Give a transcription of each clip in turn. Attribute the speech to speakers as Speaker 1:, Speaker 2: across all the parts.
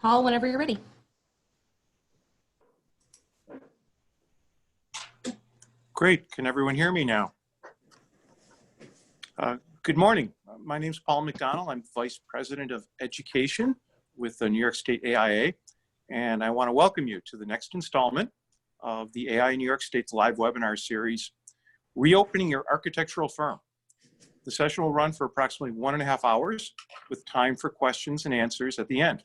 Speaker 1: Paul, whenever you're ready.
Speaker 2: Great. Can everyone hear me now? Good morning. My name is Paul McDonald. I'm Vice President of Education with the New York State AIA, and I want to welcome you to the next installment of the AIA New York State's live webinar series, Reopening Your Architectural Firm. The session will run for approximately 1.5 hours with time for questions and answers at the end.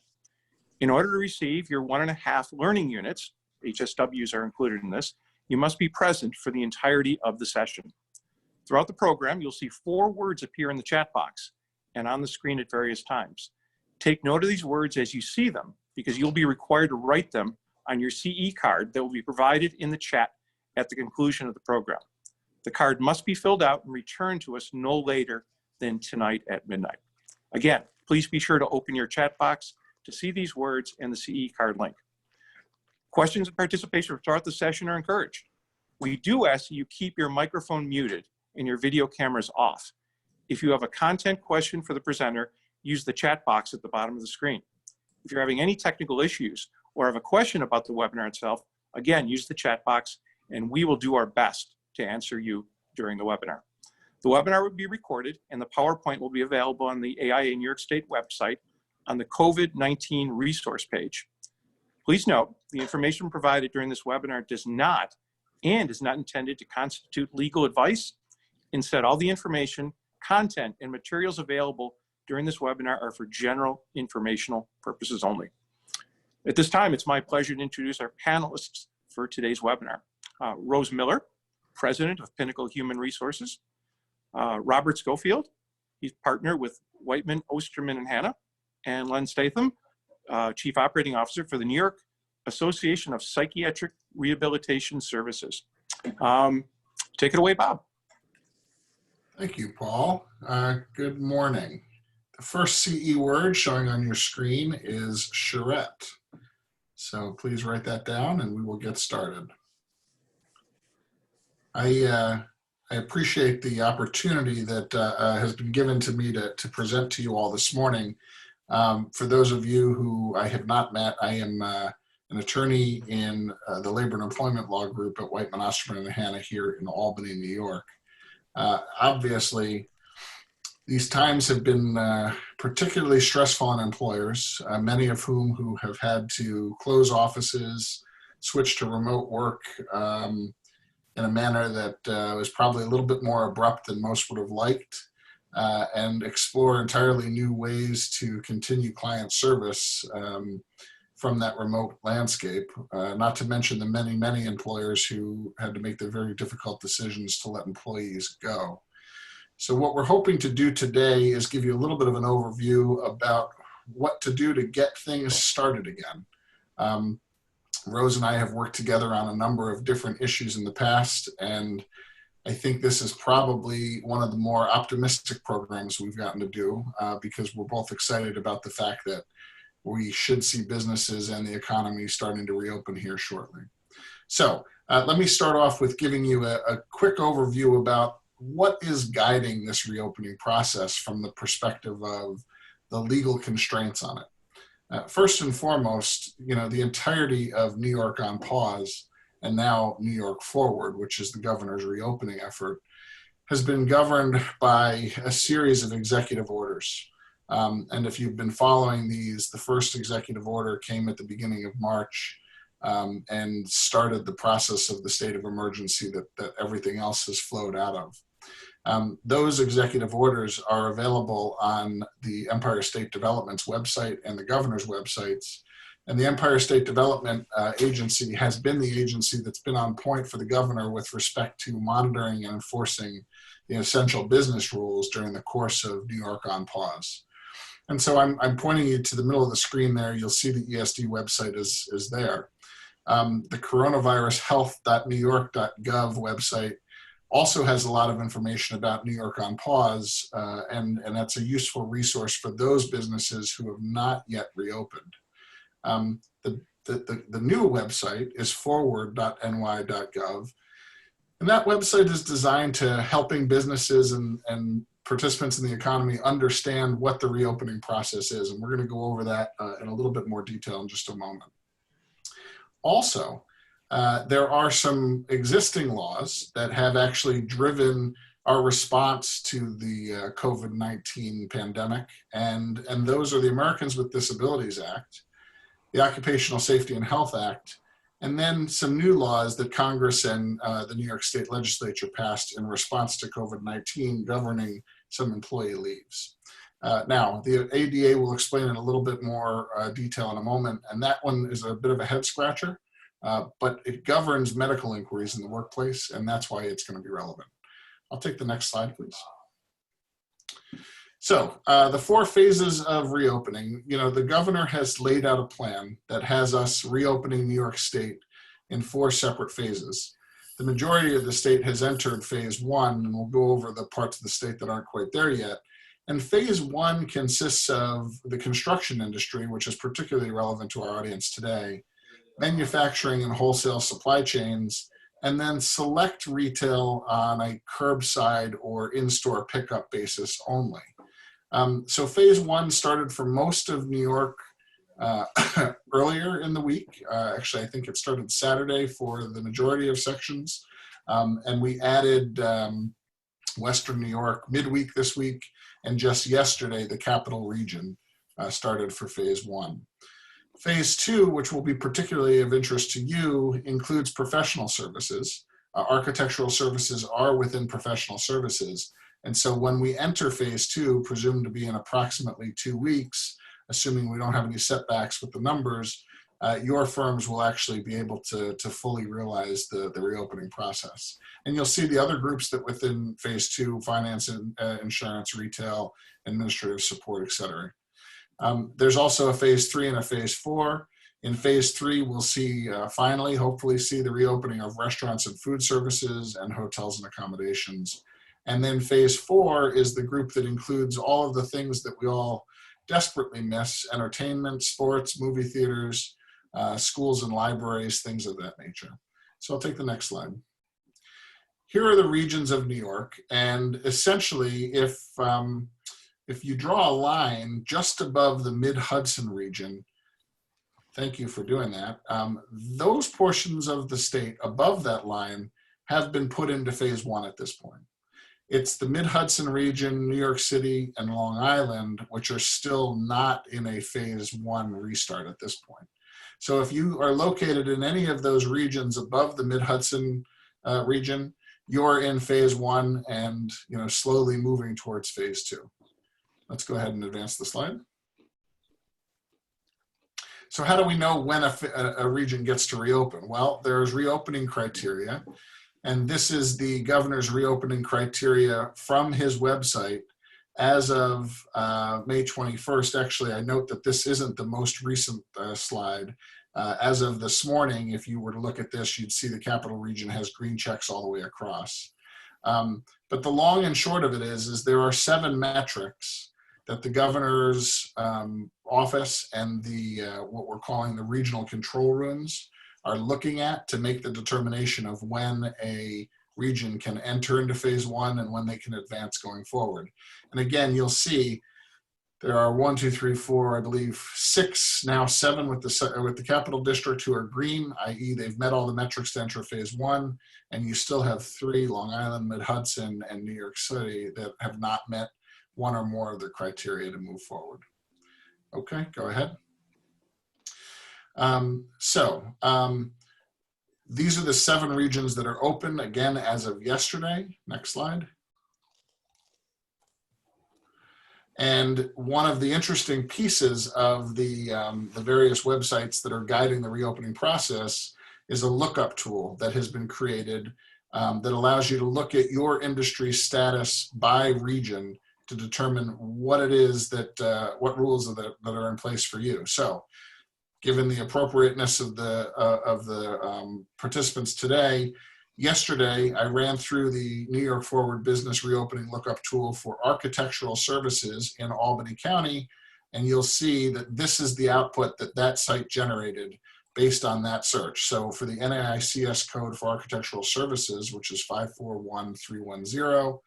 Speaker 2: In order to receive your 1.5 learning units, HSWs are included in this, you must be present for the entirety of the session. Throughout the program, you'll see 4 words appear in the chat box and on the screen at various times. Take note of these words as you see them, because you'll be required to write them on your CE card that will be provided in the chat at the conclusion of the program. The card must be filled out and returned to us no later than tonight at midnight. Again, please be sure to open your chat box to see these words and the CE card link. Questions and participation throughout the session are encouraged. We do ask that you keep your microphone muted and your video cameras off. If you have a content question for the presenter, use the chat box at the bottom of the screen. If you're having any technical issues or have a question about the webinar itself, again, use the chat box and we will do our best to answer you during the webinar. The webinar will be recorded and the PowerPoint will be available on the AIA New York State website on the COVID-19 resource page. Please note, the information provided during this webinar does not and is not intended to constitute legal advice. Instead, all the information, content, and materials available during this webinar are for general informational purposes only. At this time, it's my pleasure to introduce our panelists for today's webinar. Rose Miller, President of Pinnacle Human Resources. Robert Schofield, he's partner with Whiteman, Osterman, and Hanna. And Len Statham, Chief Operating Officer for the New York Association of Psychiatric Rehabilitation Services. Take it away, Bob.
Speaker 3: Thank you, Paul. Good morning. The first CE word showing on your screen is charrette. So please write that down and we will get started. I appreciate the opportunity that has been given to me to present to you all this morning. For those of you who I have not met, I am an attorney in the Labor and Employment Law Group at Whiteman, Osterman, and Hanna here in Albany, New York. Obviously, these times have been particularly stressful on employers, many of whom who have had to close offices, switch to remote work in a manner that was probably a little bit more abrupt than most would have liked. And explore entirely new ways to continue client service from that remote landscape, not to mention the many, many employers who had to make the very difficult decisions to let employees go. So what we're hoping to do today is give you a little bit of an overview about what to do to get things started again. Rose and I have worked together on a number of different issues in the past, and I think this is probably one of the more optimistic programs we've gotten to do because we're both excited about the fact that we should see businesses and the economy starting to reopen here shortly. So let me start off with giving you a quick overview about what is guiding this reopening process from the perspective of the legal constraints on it. First and foremost, the entirety of New York on pause and now New York Forward, which is the governor's reopening effort, has been governed by a series of executive orders. And if you've been following these, the first executive order came at the beginning of March and started the process of the state of emergency that everything else has flowed out of. Those executive orders are available on the Empire State Development's website and the governor's websites. And the Empire State Development Agency has been the agency that's been on point for the governor with respect to monitoring and enforcing the essential business rules during the course of New York on pause. And so I'm pointing you to the middle of the screen there. You'll see the ESD website is there. The coronavirushealth.newyork.gov website also has a lot of information about New York on pause, and that's a useful resource for those businesses who have not yet reopened. The new website is forward.ny.gov, and that website is designed to helping businesses and participants in the economy understand what the reopening process is. And we're going to go over that in a little bit more detail in just a moment. Also, there are some existing laws that have actually driven our response to the COVID-19 pandemic, and those are the Americans with Disabilities Act, the Occupational Safety and Health Act, and then some new laws that Congress and the New York State Legislature passed in response to COVID-19 governing some employee leaves. Now, the ADA will explain in a little bit more detail in a moment, and that one is a bit of a head scratcher, but it governs medical inquiries in the workplace, and that's why it's going to be relevant. I'll take the next slide, please. So the 4 phases of reopening, the governor has laid out a plan that has us reopening New York State in 4 separate phases. The majority of the state has entered phase 1, and we'll go over the parts of the state that aren't quite there yet. And phase 1 consists of the construction industry, which is particularly relevant to our audience today, manufacturing and wholesale supply chains, and then select retail on a curbside or in-store pickup basis only. So phase 1 started for most of New York earlier in the week. Actually, I think it started Saturday for the majority of sections. And we added Western New York midweek this week, and just yesterday, the capital region started for phase 1. Phase 2, which will be particularly of interest to you, includes professional services. Architectural services are within professional services. And so when we enter phase 2, presumed to be in approximately 2 weeks, assuming we don't have any setbacks with the numbers, your firms will actually be able to fully realize the reopening process. And you'll see the other groups that within phase 2, finance and insurance, retail, administrative support, et cetera. There's also a phase 3 and a phase 4. In phase 3, we'll see, finally, hopefully see the reopening of restaurants and food services and hotels and accommodations. And then phase 4 is the group that includes all of the things that we all desperately miss: entertainment, sports, movie theaters, schools and libraries, things of that nature. So I'll take the next slide. Here are the regions of New York, and essentially if you draw a line just above the mid-Hudson region, thank you for doing that, those portions of the state above that line have been put into phase 1 at this point. It's the mid-Hudson region, New York City, and Long Island, which are still not in a phase 1 restart at this point. So if you are located in any of those regions above the mid-Hudson region, you're in phase 1 and slowly moving towards phase 2. Let's go ahead and advance the slide. So how do we know when a region gets to reopen? Well, there's reopening criteria, and this is the governor's reopening criteria from his website as of May 21st. Actually, I note that this isn't the most recent slide. As of this morning, if you were to look at this, you'd see the capital region has green checks all the way across. But the long and short of it is there are 7 metrics that the governor's office and the what we're calling the regional control rooms are looking at to make the determination of when a region can enter into phase 1 and when they can advance going forward. And again, you'll see there are 1, 2, 3, 4, I believe 6, now 7 with the capital district who are green, i.e. they've met all the metrics to enter phase 1, and you still have 3, Long Island, Mid-Hudson, and New York City, that have not met 1 or more of the criteria to move forward. Okay, go ahead. These are the 7 regions that are open, again, as of yesterday. Next slide. And one of the interesting pieces of the various websites that are guiding the reopening process is a lookup tool that has been created that allows you to look at your industry status by region to determine what it is that, what rules that are in place for you. So given the appropriateness of the participants today, yesterday I ran through the New York Forward Business Reopening Lookup Tool for architectural services in Albany County, and you'll see that this is the output that site generated based on that search. So for the NAICS code for architectural services, which is 541310,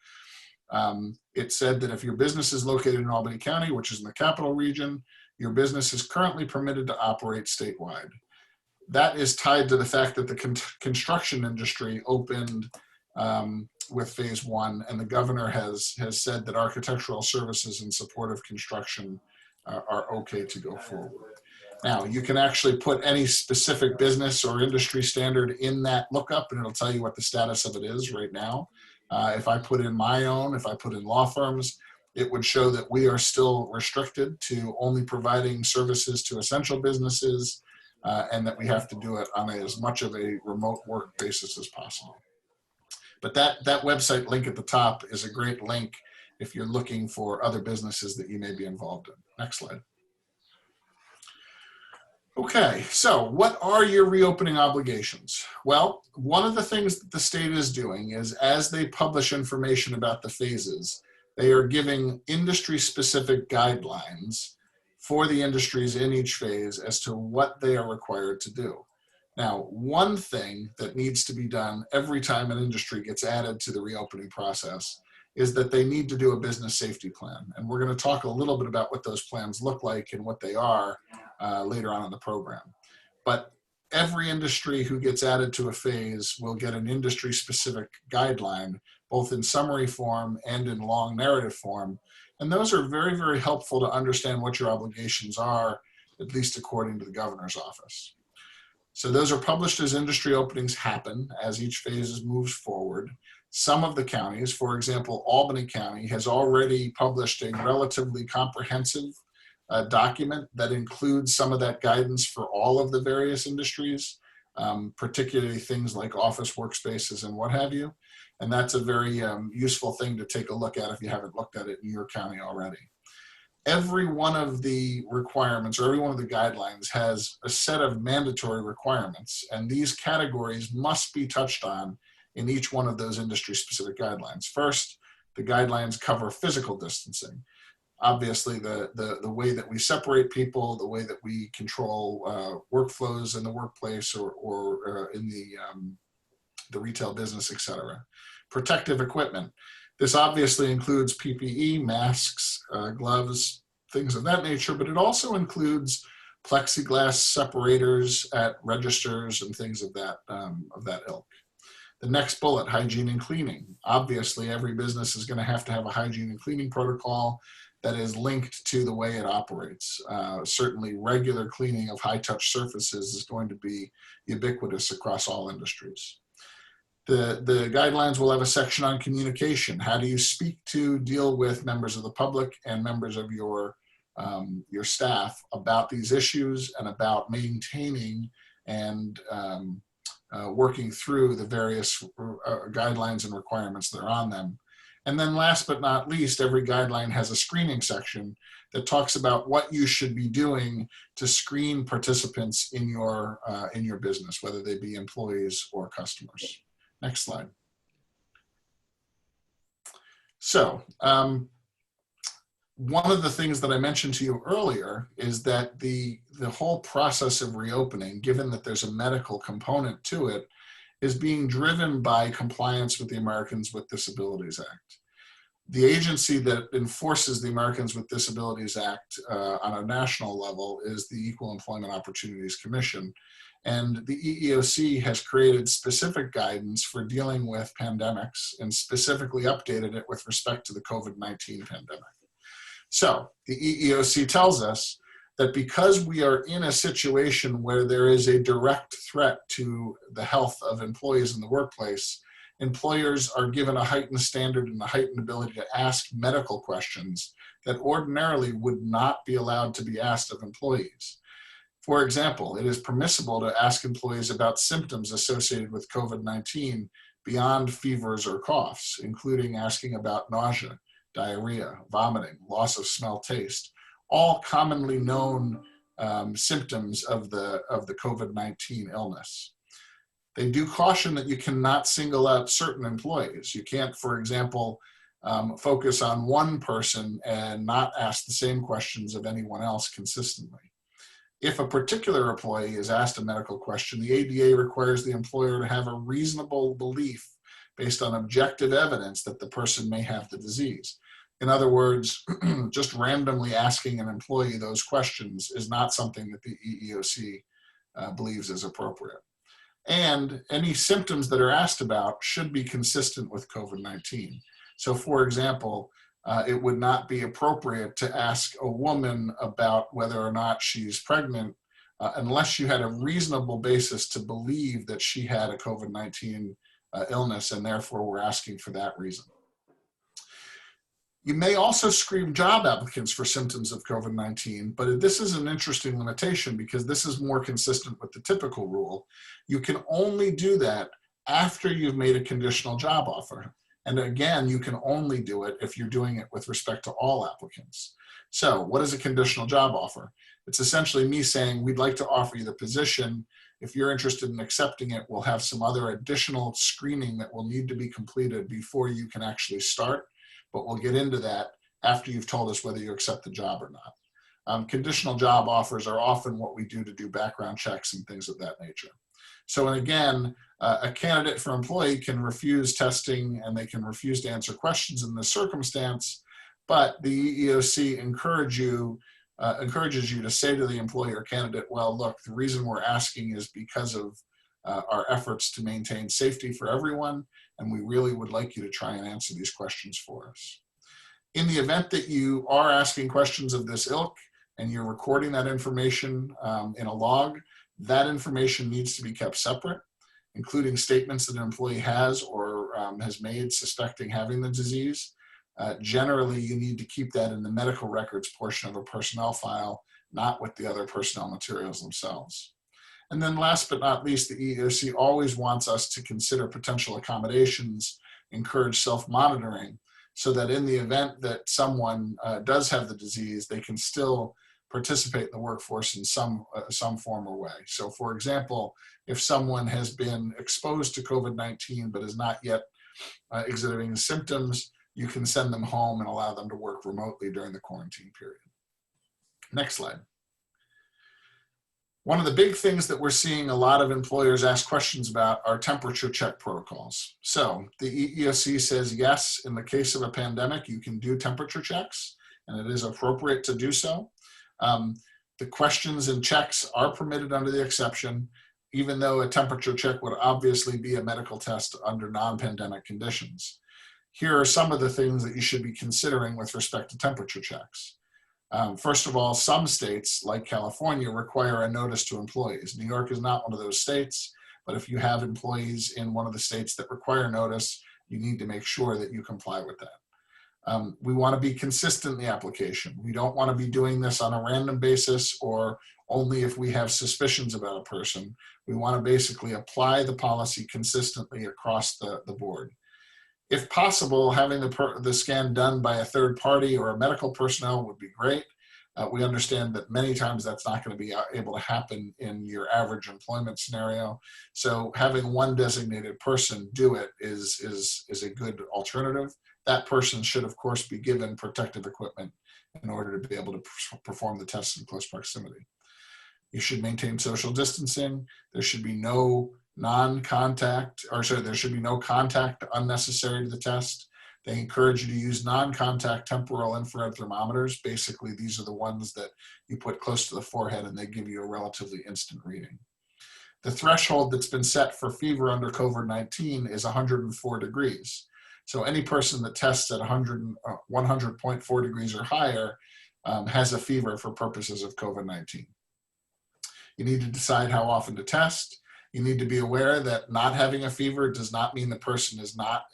Speaker 3: It said that if your business is located in Albany County, which is in the capital region, your business is currently permitted to operate statewide. That is tied to the fact that the construction industry opened with phase one, and the governor has said that architectural services in support of construction are okay to go forward. Now, you can actually put any specific business or industry standard in that lookup, and it'll tell you what the status of it is right now. If I put in my own, if I put in law firms, it would show that we are still restricted to only providing services to essential businesses, and that we have to do it on as much of a remote work basis as possible. But that website link at the top is a great link if you're looking for other businesses that you may be involved in. Next slide. Okay, so what are your reopening obligations? Well, one of the things that the state is doing is, as they publish information about the phases, they are giving industry-specific guidelines for the industries in each phase as to what they are required to do. Now, one thing that needs to be done every time an industry gets added to the reopening process is that they need to do a business safety plan. And we're going to talk a little bit about what those plans look like and what they are later on in the program. But every industry who gets added to a phase will get an industry-specific guideline, both in summary form and in long narrative form. And those are very, very helpful to understand what your obligations are, at least according to the governor's office. So those are published as industry openings happen as each phase moves forward. Some of the counties, for example, Albany County, has already published a relatively comprehensive document that includes some of that guidance for all of the various industries, particularly things like office workspaces and what have you. And that's a very useful thing to take a look at if you haven't looked at it in your county already. Every one of the requirements or every one of the guidelines has a set of mandatory requirements, and these categories must be touched on in each one of those industry-specific guidelines. First, the guidelines cover physical distancing. Obviously, the way that we separate people, the way that we control workflows in the workplace or in the retail business, et cetera. Protective equipment. This obviously includes PPE, masks, gloves, things of that nature, but it also includes plexiglass separators at registers and things of that ilk. The next bullet, hygiene and cleaning. Obviously, every business is going to have a hygiene and cleaning protocol that is linked to the way it operates. Certainly, regular cleaning of high-touch surfaces is going to be ubiquitous across all industries. The guidelines will have a section on communication. How do you deal with members of the public and members of your staff about these issues and about maintaining and working through the various guidelines and requirements that are on them. And then last but not least, every guideline has a screening section that talks about what you should be doing to screen participants in your business, whether they be employees or customers. Next slide. So one of the things that I mentioned to you earlier is that the whole process of reopening, given that there's a medical component to it, is being driven by compliance with the Americans with Disabilities Act. The agency that enforces the Americans with Disabilities Act on a national level is the Equal Employment Opportunities Commission. And the EEOC has created specific guidance for dealing with pandemics and specifically updated it with respect to the COVID-19 pandemic. So the EEOC tells us that because we are in a situation where there is a direct threat to the health of employees in the workplace, employers are given a heightened standard and a heightened ability to ask medical questions that ordinarily would not be allowed to be asked of employees. For example, it is permissible to ask employees about symptoms associated with COVID-19 beyond fevers or coughs, including asking about nausea, diarrhea, vomiting, loss of smell, taste, all commonly known symptoms of the COVID-19 illness. They do caution that you cannot single out certain employees. You can't, for example, focus on one person and not ask the same questions of anyone else consistently. If a particular employee is asked a medical question, the ADA requires the employer to have a reasonable belief based on objective evidence that the person may have the disease. In other words, just randomly asking an employee those questions is not something that the EEOC believes is appropriate. And any symptoms that are asked about should be consistent with COVID-19. So for example, it would not be appropriate to ask a woman about whether or not she's pregnant unless you had a reasonable basis to believe that she had a COVID-19 illness, and therefore we're asking for that reason. You may also screen job applicants for symptoms of COVID-19, but this is an interesting limitation because this is more consistent with the typical rule. You can only do that after you've made a conditional job offer. And again, you can only do it if you're doing it with respect to all applicants. So what is a conditional job offer? It's essentially me saying, we'd like to offer you the position. If you're interested in accepting it, we'll have some other additional screening that will need to be completed before you can actually start. But we'll get into that after you've told us whether you accept the job or not. Conditional job offers are often what we do to do background checks and things of that nature. So, and again, a candidate for employee can refuse testing and they can refuse to answer questions in this circumstance, but the EEOC encourages you to say to the employee or candidate, well, look, the reason we're asking is because of our efforts to maintain safety for everyone, and we really would like you to try and answer these questions for us. In the event that you are asking questions of this ilk and you're recording that information in a log, that information needs to be kept separate, including statements that an employee has or has made suspecting having the disease. Generally, you need to keep that in the medical records portion of a personnel file, not with the other personnel materials themselves. And then last but not least, the EEOC always wants us to consider potential accommodations, encourage self-monitoring, so that in the event that someone does have the disease, they can still participate in the workforce in some form or way. So for example, if someone has been exposed to COVID-19 but is not yet exhibiting symptoms, you can send them home and allow them to work remotely during the quarantine period. Next slide. One of the big things that we're seeing a lot of employers ask questions about are temperature check protocols. So the EEOC says, yes, in the case of a pandemic, you can do temperature checks, and it is appropriate to do so. The questions and checks are permitted under the exception, even though a temperature check would obviously be a medical test under non-pandemic conditions. Here are some of the things that you should be considering with respect to temperature checks. First of all, some states, like California, require a notice to employees. New York is not one of those states, but if you have employees in one of the states that require notice, you need to make sure that you comply with that. We want to be consistent in the application. We don't want to be doing this on a random basis or only if we have suspicions about a person. We want to basically apply the policy consistently across the board. If possible, having the scan done by a third party or a medical personnel would be great. We understand that many times that's not going to be able to happen in your average employment scenario. So having one designated person do it is a good alternative. That person should, of course, be given protective equipment in order to be able to perform the tests in close proximity. You should maintain social distancing. There should be no there should be no contact unnecessary to the test. They encourage you to use non-contact temporal infrared thermometers. Basically, these are the ones that you put close to the forehead and they give you a relatively instant reading. The threshold that's been set for fever under COVID-19 is 104 degrees. So any person that tests at 100.4 degrees or higher has a fever for purposes of COVID-19. You need to decide how often to test. You need to be aware that not having a fever does not mean the person is not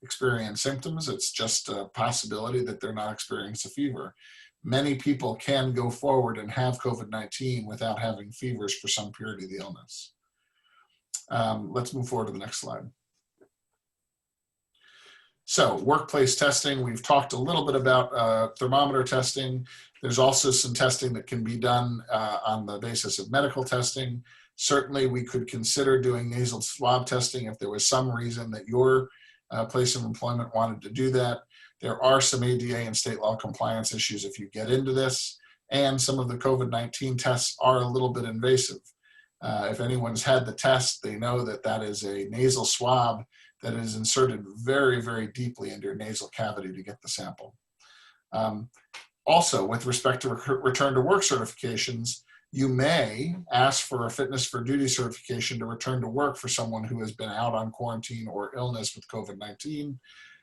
Speaker 3: experiencing symptoms. It's just a possibility that they're not experiencing a fever. Many people can go forward and have COVID-19 without having fevers for some period of the illness. Let's move forward to the next slide. So workplace testing, we've talked a little bit about thermometer testing. There's also some testing that can be done on the basis of medical testing. Certainly, we could consider doing nasal swab testing if there was some reason that your place of employment wanted to do that. There are some ADA and state law compliance issues if you get into this, and some of the COVID-19 tests are a little bit invasive. If anyone's had the test, they know that that is a nasal swab that is inserted very, very deeply into your nasal cavity to get the sample. Also, with respect to return to work certifications, you may ask for a fitness for duty certification to return to work for someone who has been out on quarantine or illness with COVID-19.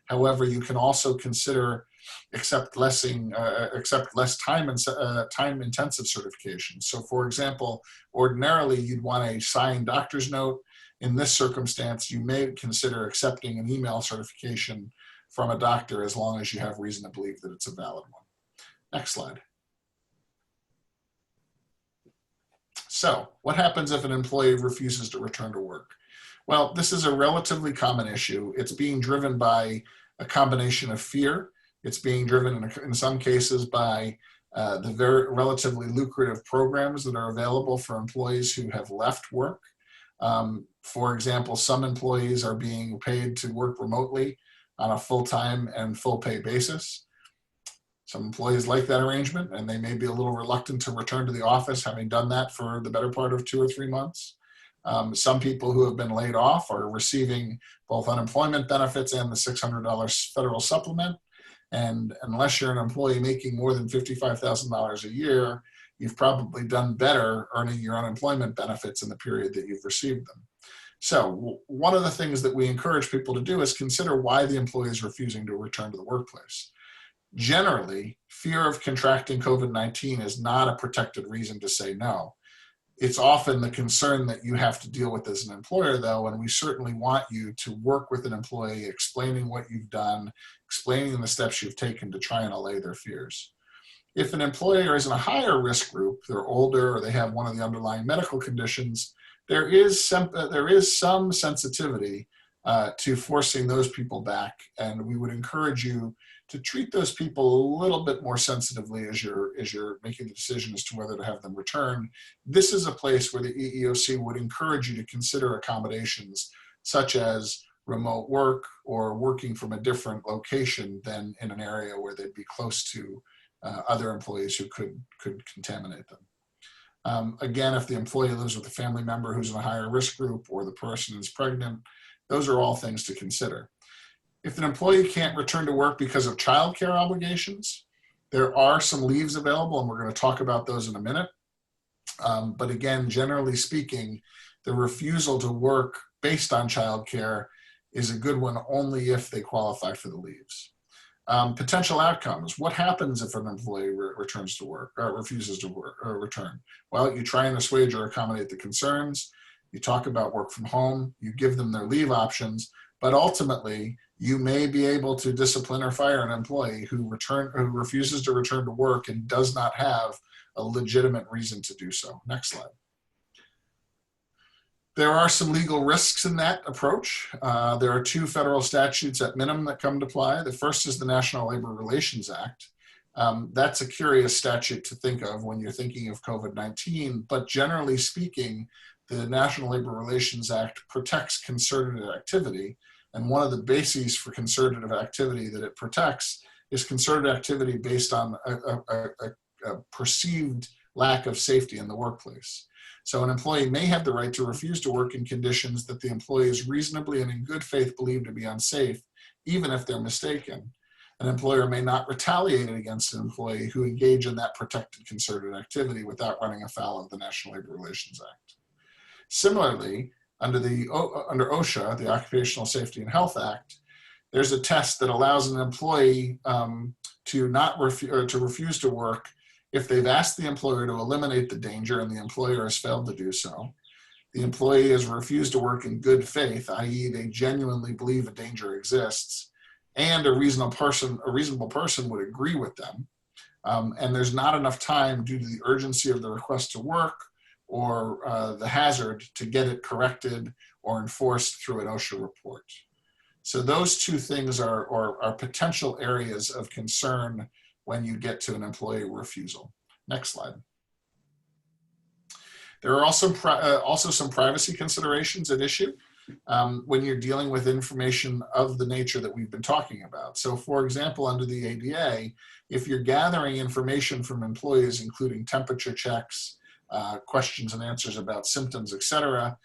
Speaker 3: However, you can also consider accept less time-intensive certifications. So, for example, ordinarily you'd want a signed doctor's note. In this circumstance, you may consider accepting an email certification from a doctor as long as you have reason to believe that it's a valid one. Next slide. So, what happens if an employee refuses to return to work? Well, this is a relatively common issue. It's being driven by a combination of fear. It's being driven in some cases by the very relatively lucrative programs that are available for employees who have left work. For example, some employees are being paid to work remotely on a full-time and full-pay basis. Some employees like that arrangement, and they may be a little reluctant to return to the office, having done that for the better part of 2 or 3 months. Some people who have been laid off are receiving both unemployment benefits and the $600 federal supplement. And unless you're an employee making more than $55,000 a year, you've probably done better earning your unemployment benefits in the period that you've received them. So one of the things that we encourage people to do is consider why the employee is refusing to return to the workplace. Generally, fear of contracting COVID-19 is not a protected reason to say no. It's often the concern that you have to deal with as an employer, though, and we certainly want you to work with an employee, explaining what you've done, explaining the steps you've taken to try and allay their fears. If an employer is in a higher risk group, they're older or they have one of the underlying medical conditions, there is some sensitivity to forcing those people back, and we would encourage you to treat those people a little bit more sensitively as you're making the decision as to whether to have them return. This is a place where the EEOC would encourage you to consider accommodations such as remote work or working from a different location than in an area where they'd be close to other employees who could contaminate them. Again, if the employee lives with a family member who's in a higher risk group or the person is pregnant, those are all things to consider. If an employee can't return to work because of childcare obligations, there are some leaves available, and we're going to talk about those in a minute. But again, generally speaking, the refusal to work based on childcare is a good one only if they qualify for the leaves. Potential outcomes. What happens if an employee returns to work or refuses to work or return? Well, you try and assuage or accommodate the concerns. You talk about work from home. You give them their leave options. But ultimately, you may be able to discipline or fire an employee who refuses to return to work and does not have a legitimate reason to do so. Next slide. There are some legal risks in that approach. There are 2 federal statutes at minimum that come to play. The first is the National Labor Relations Act. That's a curious statute to think of when you're thinking of COVID-19, but generally speaking, the National Labor Relations Act protects concerted activity. And one of the bases for concerted activity that it protects is concerted activity based on a perceived lack of safety in the workplace. So an employee may have the right to refuse to work in conditions that the employee is reasonably and in good faith believed to be unsafe, even if they're mistaken. An employer may not retaliate against an employee who engage in that protected concerted activity without running afoul of the National Labor Relations Act. Similarly, under OSHA, the Occupational Safety and Health Act, there's a test that allows an employee to refuse to work if they've asked the employer to eliminate the danger and the employer has failed to do so. The employee has refused to work in good faith, i.e. they genuinely believe a danger exists, and a reasonable person would agree with them. And there's not enough time due to the urgency of the request to work or the hazard to get it corrected or enforced through an OSHA report. So those 2 things are potential areas of concern when you get to an employee refusal. Next slide. There are also some privacy considerations at issue when you're dealing with information of the nature that we've been talking about. So for example, under the ADA, if you're gathering information from employees, including temperature checks, questions and answers about symptoms, etc.,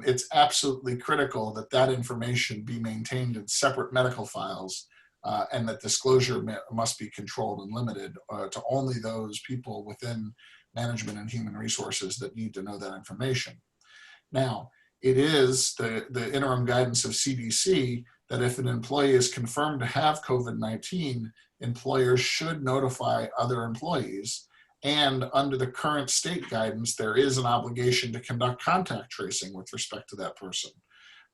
Speaker 3: it's absolutely critical that that information be maintained in separate medical files, and that disclosure must be controlled and limited to only those people within management and human resources that need to know that information. Now, it is the interim guidance of CDC that if an employee is confirmed to have COVID-19, employers should notify other employees. And under the current state guidance, there is an obligation to conduct contact tracing with respect to that person.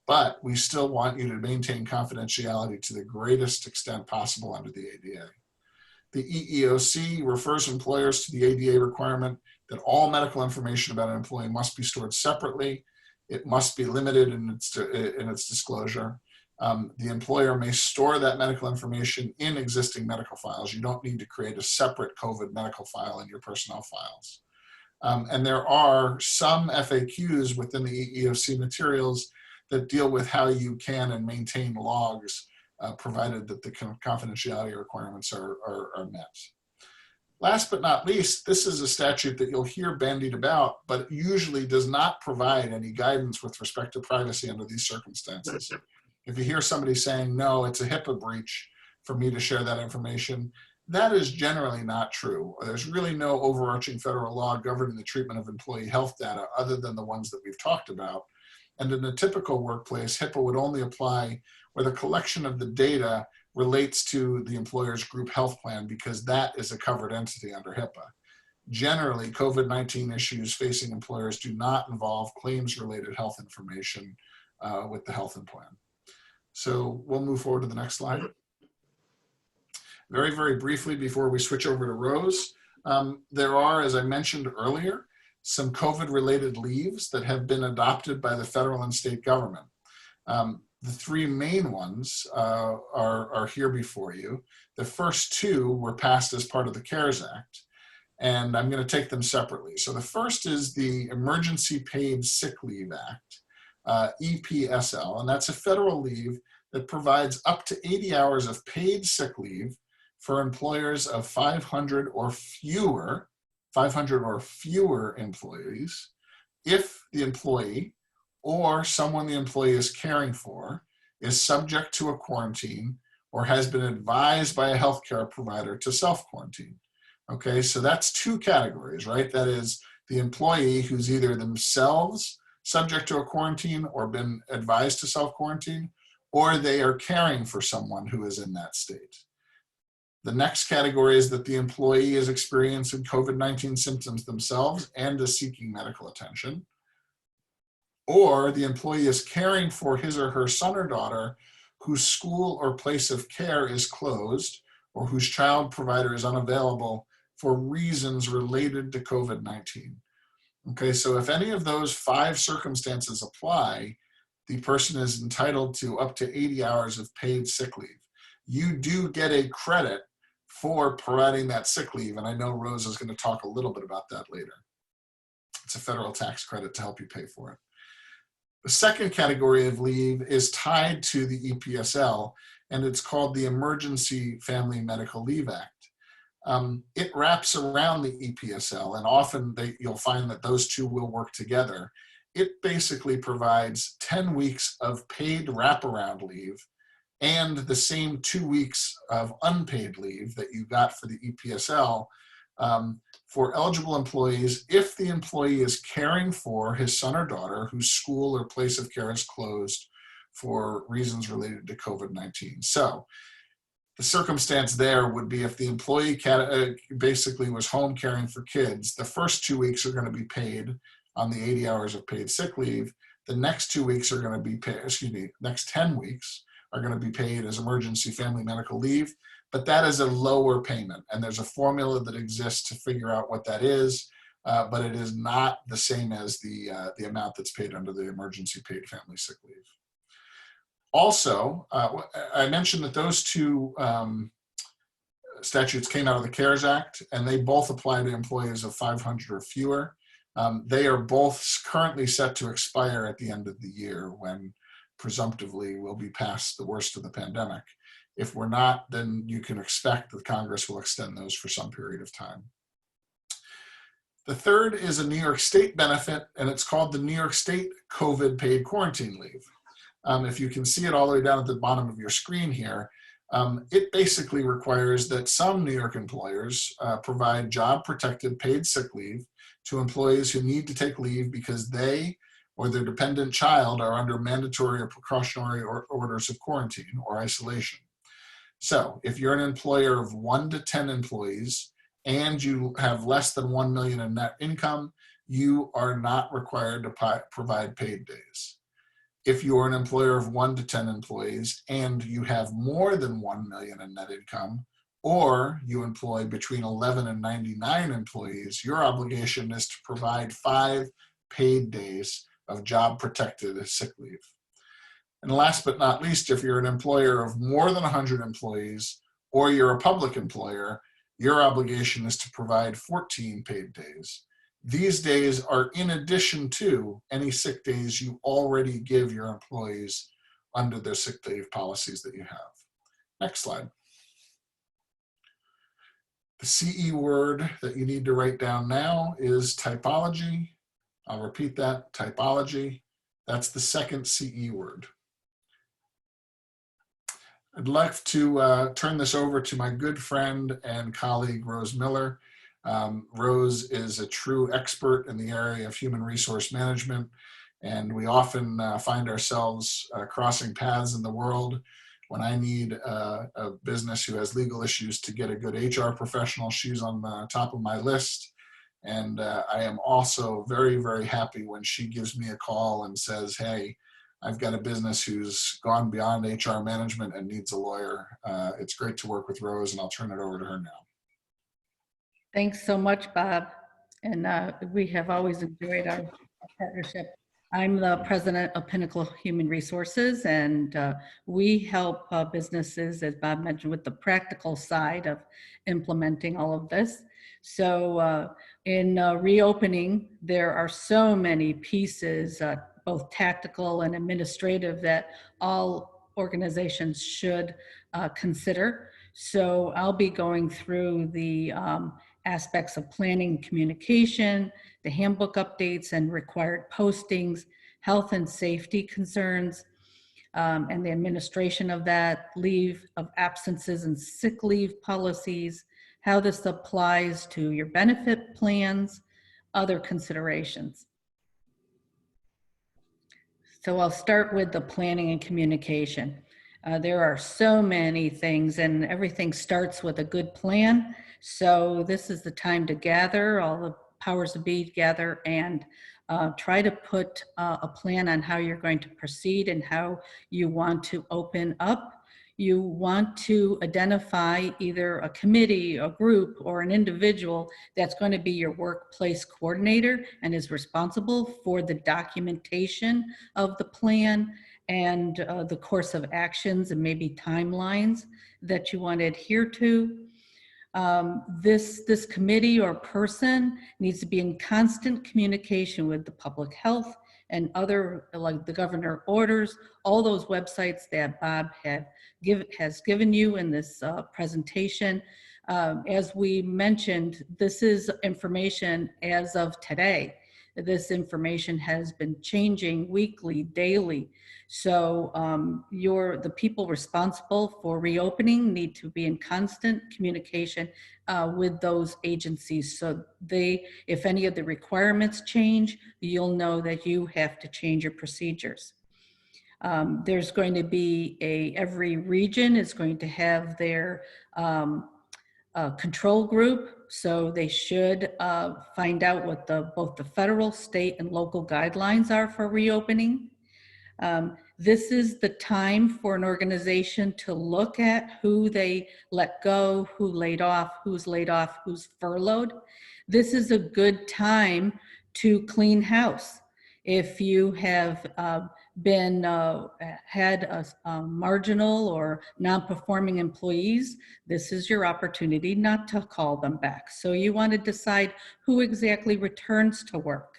Speaker 3: But we still want you to maintain confidentiality to the greatest extent possible under the ADA. The EEOC refers employers to the ADA requirement that all medical information about an employee must be stored separately. It must be limited in its disclosure. The employer may store that medical information in existing medical files. You don't need to create a separate COVID medical file in your personnel files. And there are some FAQs within the EEOC materials that deal with how you can and maintain logs, provided that the confidentiality requirements are met. Last but not least, this is a statute that you'll hear bandied about, but usually does not provide any guidance with respect to privacy under these circumstances. If you hear somebody saying, no, it's a HIPAA breach for me to share that information, that is generally not true. There's really no overarching federal law governing the treatment of employee health data other than the ones that we've talked about. And in a typical workplace, HIPAA would only apply where the collection of the data relates to the employer's group health plan, because that is a covered entity under HIPAA. Generally, COVID-19 issues facing employers do not involve claims-related health information with the health plan. So we'll move forward to the next slide. Very, very briefly before we switch over to Rose, there are, as I mentioned earlier, some COVID-related leaves that have been adopted by the federal and state government. The three main ones are here before you. The first two were passed as part of the CARES Act, and I'm going to take them separately. So the first is the Emergency Paid Sick Leave Act, EPSL, and that's a federal leave that provides up to 80 hours of paid sick leave for employers of 500 or fewer employees if the employee or someone the employee is caring for is subject to a quarantine or has been advised by a healthcare provider to self-quarantine. Okay, so that's two categories, right? That is the employee who's either themselves subject to a quarantine or been advised to self-quarantine, or they are caring for someone who is in that state. The next category is that the employee is experiencing COVID-19 symptoms themselves and is seeking medical attention, or the employee is caring for his or her son or daughter whose school or place of care is closed or whose child provider is unavailable for reasons related to COVID-19. Okay, so if any of those 5 circumstances apply, the person is entitled to up to 80 hours of paid sick leave. You do get a credit for providing that sick leave, and I know Rose is going to talk a little bit about that later. It's a federal tax credit to help you pay for it. The second category of leave is tied to the EPSL, and it's called the Emergency Family Medical Leave Act. It wraps around the EPSL, and often you'll find that those two will work together. It basically provides 10 weeks of paid wraparound leave and the same 2 weeks of unpaid leave that you got for the EPSL for eligible employees if the employee is caring for his son or daughter whose school or place of care is closed for reasons related to COVID-19. So the circumstance there would be if the employee basically was home caring for kids, the first 2 weeks are going to be paid on the 80 hours of paid sick leave. The next 2 weeks are going to be paid, next 10 weeks are going to be paid as emergency family medical leave, but that is a lower payment. And there's a formula that exists to figure out what that is, but it is not the same as the amount that's paid under the emergency paid family sick leave. Also, I mentioned that those two statutes came out of the CARES Act, and they both apply to employees of 500 or fewer. They are both currently set to expire at the end of the year when presumptively we'll be past the worst of the pandemic. If we're not, then you can expect that Congress will extend those for some period of time. The third is a New York State benefit, and it's called the New York State COVID paid quarantine leave. If you can see it all the way down at the bottom of your screen here, it basically requires that some New York employers provide job-protected paid sick leave to employees who need to take leave because they or their dependent child are under mandatory or precautionary orders of quarantine or isolation. So if you're an employer of 1 to 10 employees and you have less than 1 million in net income, you are not required to provide paid days. If you're an employer of 1 to 10 employees and you have more than 1 million in net income, or you employ between 11 and 99 employees, your obligation is to provide 5 paid days of job-protected sick leave. And last but not least, if you're an employer of more than 100 employees, or you're a public employer, your obligation is to provide 14 paid days. These days are in addition to any sick days you already give your employees under their sick leave policies that you have. Next slide. The CE word that you need to write down now is typology. I'll repeat that, typology. That's the second CE word. I'd like to turn this over to my good friend and colleague, Rose Miller. Rose is a true expert in the area of human resource management, and we often find ourselves crossing paths in the world. When I need a business who has legal issues to get a good HR professional, she's on the top of my list. And I am also very, very happy when she gives me a call and says, hey, I've got a business who's gone beyond HR management and needs a lawyer. It's great to work with Rose, and I'll turn it over to her now.
Speaker 1: Thanks so much, Bob. And we have always enjoyed our partnership. I'm the president of Pinnacle Human Resources, and we help businesses, as Bob mentioned, with the practical side of implementing all of this. So in reopening, there are so many pieces, both tactical and administrative, that all organizations should consider. So I'll be going through the aspects of planning, communication, the handbook updates and required postings, health and safety concerns, and the administration of that, leave of absences and sick leave policies, how this applies to your benefit plans, other considerations. So I'll start with the planning and communication. There are so many things, and everything starts with a good plan. So this is the time to gather, all the powers that be gather, and try to put a plan on how you're going to proceed and how you want to open up. You want to identify either a committee, a group, or an individual that's going to be your workplace coordinator and is responsible for the documentation of the plan and the course of actions and maybe timelines that you want to adhere to. This committee or person needs to be in constant communication with the public health and other, like the governor orders, all those websites that Bob has given you in this presentation. As we mentioned, this is information as of today. This information has been changing weekly, daily. So the people responsible for reopening need to be in constant communication with those agencies. So if any of the requirements change, you'll know that you have to change your procedures. There's going to be every region is going to have their control group. So they should find out what both the federal, state, and local guidelines are for reopening. This is the time for an organization to look at who they let go, who's laid off, who's furloughed. This is a good time to clean house. If you have had marginal or non-performing employees, this is your opportunity not to call them back. So you want to decide who exactly returns to work.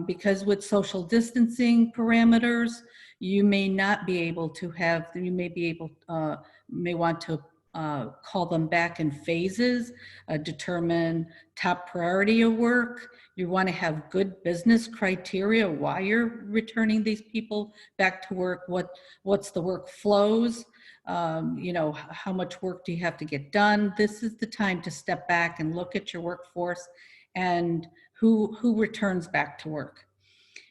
Speaker 1: Because with social distancing parameters, you may not be able to have, you may want to call them back in phases, determine top priority of work. You want to have good business criteria why you're returning these people back to work. What's the workflows? You know, how much work do you have to get done? This is the time to step back and look at your workforce and who returns back to work.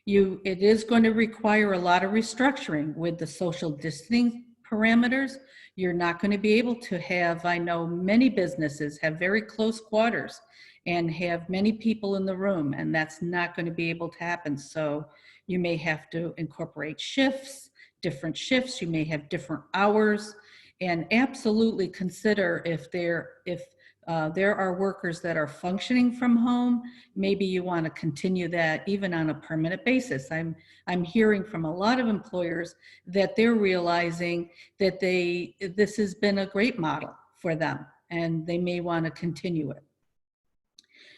Speaker 1: It is going to require a lot of restructuring with the social distancing parameters. You're not going to be able to have, I know many businesses have very close quarters and have many people in the room, and that's not going to be able to happen. So you may have to incorporate shifts, different shifts, you may have different hours, and absolutely consider if there are workers that are functioning from home, maybe you want to continue that even on a permanent basis. I'm hearing from a lot of employers that they're realizing that this has been a great model for them and they may want to continue it.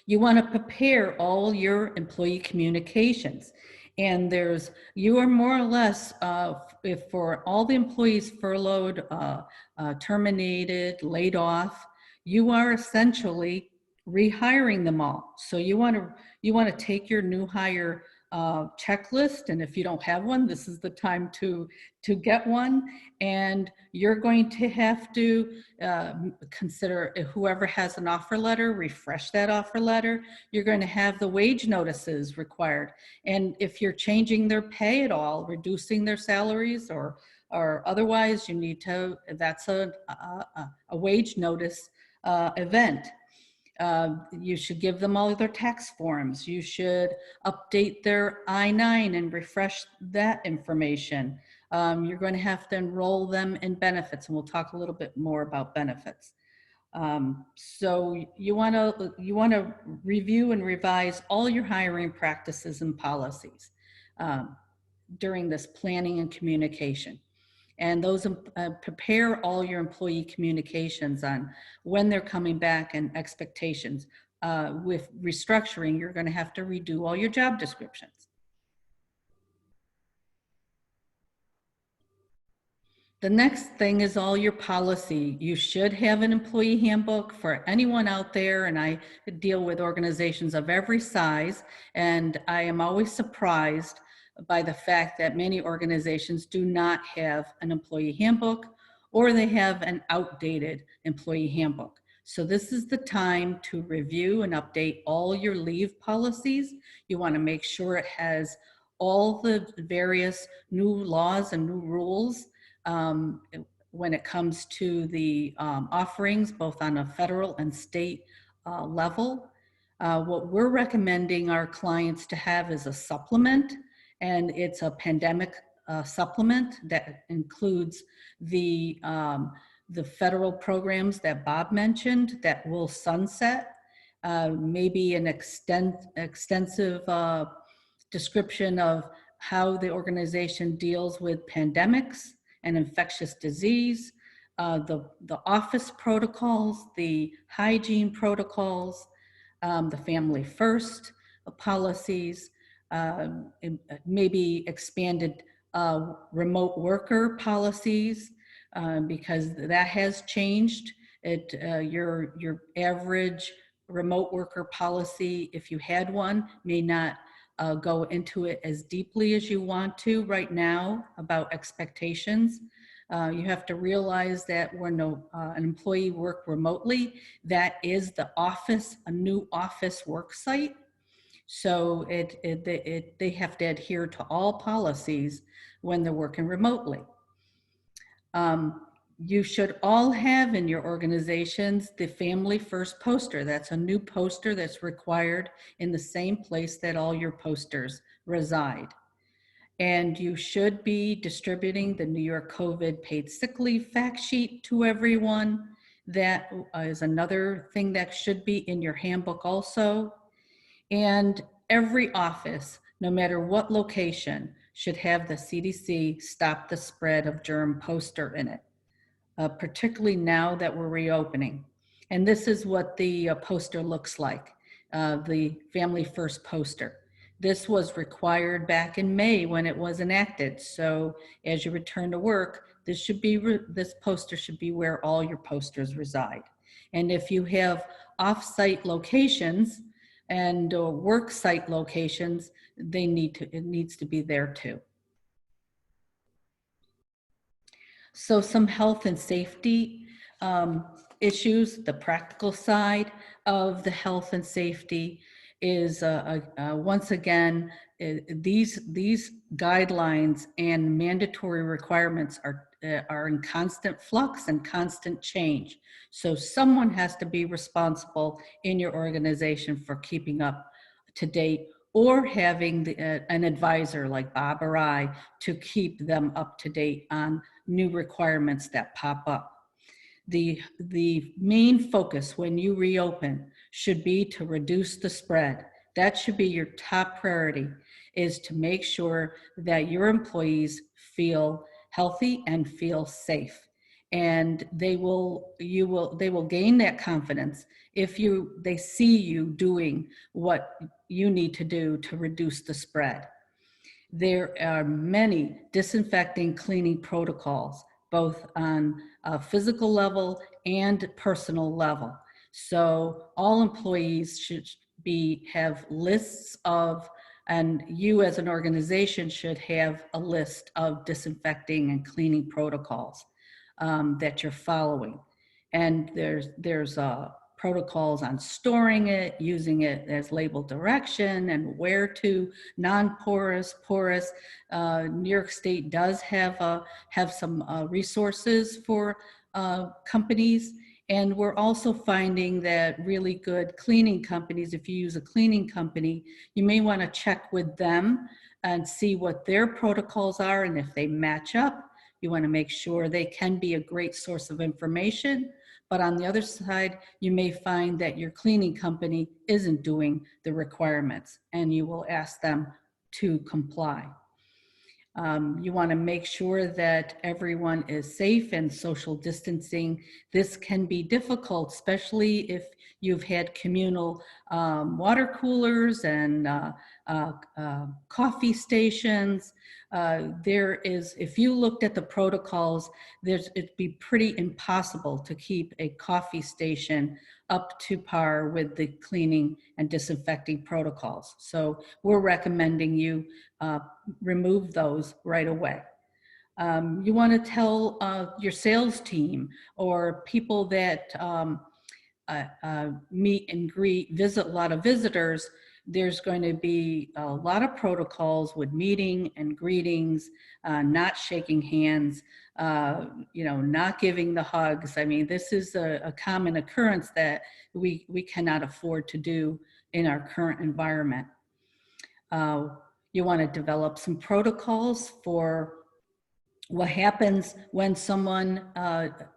Speaker 1: You want to prepare all your employee communications. And you are more or less, if for all the employees furloughed, terminated, laid off, you are essentially rehiring them all. So you want to take your new hire checklist, and if you don't have one, this is the time to get one. And you're going to have to consider whoever has an offer letter, refresh that offer letter. You're going to have the wage notices required, and if you're changing their pay at all, reducing their salaries or otherwise, you need to. That's a wage notice event. You should give them all their tax forms. You should update their I-9 and refresh that information. You're going to have to enroll them in benefits, and we'll talk a little bit more about benefits. So you want to review and revise all your hiring practices and policies during this planning and communication. And those prepare all your employee communications on when they're coming back and expectations. With restructuring, you're going to have to redo all your job descriptions. The next thing is all your policy. You should have an employee handbook for anyone out there, and I deal with organizations of every size, and I am always surprised by the fact that many organizations do not have an employee handbook, or they have an outdated employee handbook. So this is the time to review and update all your leave policies. You want to make sure it has all the various new laws and new rules when it comes to the offerings, both on a federal and state level. What we're recommending our clients to have is a supplement, and it's a pandemic supplement that includes the federal programs that Bob mentioned that will sunset, maybe an extensive description of how the organization deals with pandemics and infectious disease, the office protocols, the hygiene protocols, the family first policies, maybe expanded remote worker policies, because that has changed. Your average remote worker policy, if you had one, may not go into it as deeply as you want to right now about expectations. You have to realize that when an employee work remotely, that is the office, a new office work site. So they have to adhere to all policies when they're working remotely. You should all have in your organizations the Family First poster. That's a new poster that's required in the same place that all your posters reside. And you should be distributing the New York COVID paid sick leave fact sheet to everyone. That is another thing that should be in your handbook also. And every office, no matter what location, should have the CDC Stop the Spread of Germ poster in it, particularly now that we're reopening. And this is what the poster looks like, the Family First poster. This was required back in May when it was enacted. So as you return to work, This should be, this poster should be where all your posters reside. And if you have off-site locations and work site locations, it needs to be there too. So some health and safety issues, the practical side of the health and safety is once again, these guidelines and mandatory requirements are in constant flux and constant change. So someone has to be responsible in your organization for keeping up to date, or having an advisor like Bob or I to keep them up to date on new requirements that pop up. The main focus when you reopen should be to reduce the spread. That should be your top priority, is to make sure that your employees feel healthy and feel safe. And they will gain that confidence if they see you doing what you need to do to reduce the spread. There are many disinfecting cleaning protocols, both on a physical level and personal level. So all employees should have lists of, and you as an organization should have a list of disinfecting and cleaning protocols that you're following. And there's protocols on storing it, using it as label direction, and where to, non-porous, porous. New York State does have some resources for companies. And we're also finding that really good cleaning companies, if you use a cleaning company, you may want to check with them and see what their protocols are, and if they match up. You want to make sure they can be a great source of information. But on the other side, you may find that your cleaning company isn't doing the requirements, and you will ask them to comply. You want to make sure that everyone is safe and social distancing. This can be difficult, especially if you've had communal water coolers and coffee stations. If you looked at the protocols, it'd be pretty impossible to keep a coffee station up to par with the cleaning and disinfecting protocols. So we're recommending you remove those right away. You want to tell your sales team or people that meet and greet, visit a lot of visitors, there's going to be a lot of protocols with meeting and greetings, not shaking hands, not giving the hugs. I mean, this is a common occurrence that we cannot afford to do in our current environment. You want to develop some protocols for what happens when someone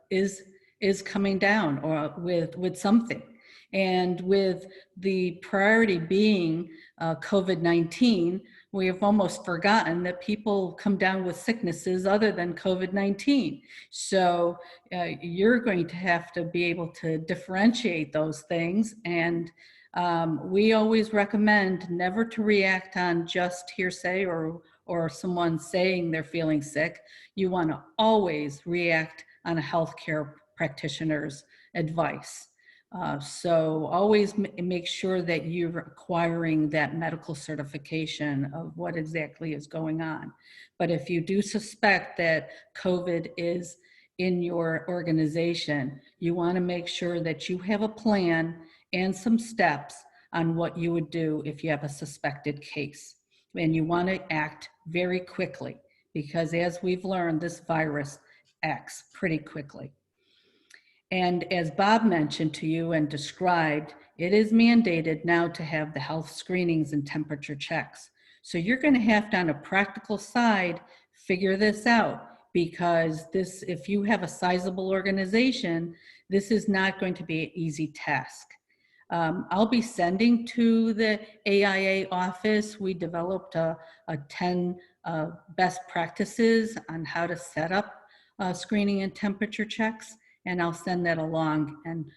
Speaker 1: is coming down or with something. And with the priority being COVID-19, we have almost forgotten that people come down with sicknesses other than COVID-19. So you're going to have to be able to differentiate those things. And we always recommend never to react on just hearsay or someone saying they're feeling sick. You want to always react on a healthcare practitioner's advice. So always make sure that you're acquiring that medical certification of what exactly is going on. But if you do suspect that COVID is in your organization, you want to make sure that you have a plan and some steps on what you would do if you have a suspected case. And you want to act very quickly, because as we've learned, this virus acts pretty quickly. And as Bob mentioned to you and described, it is mandated now to have the health screenings and temperature checks. So you're going to have to, on a practical side, figure this out, because if you have a sizable organization, this is not going to be an easy task. I'll be sending to the AIA office. We developed a 10 best practices on how to set up screening and temperature checks. And I'll send that along and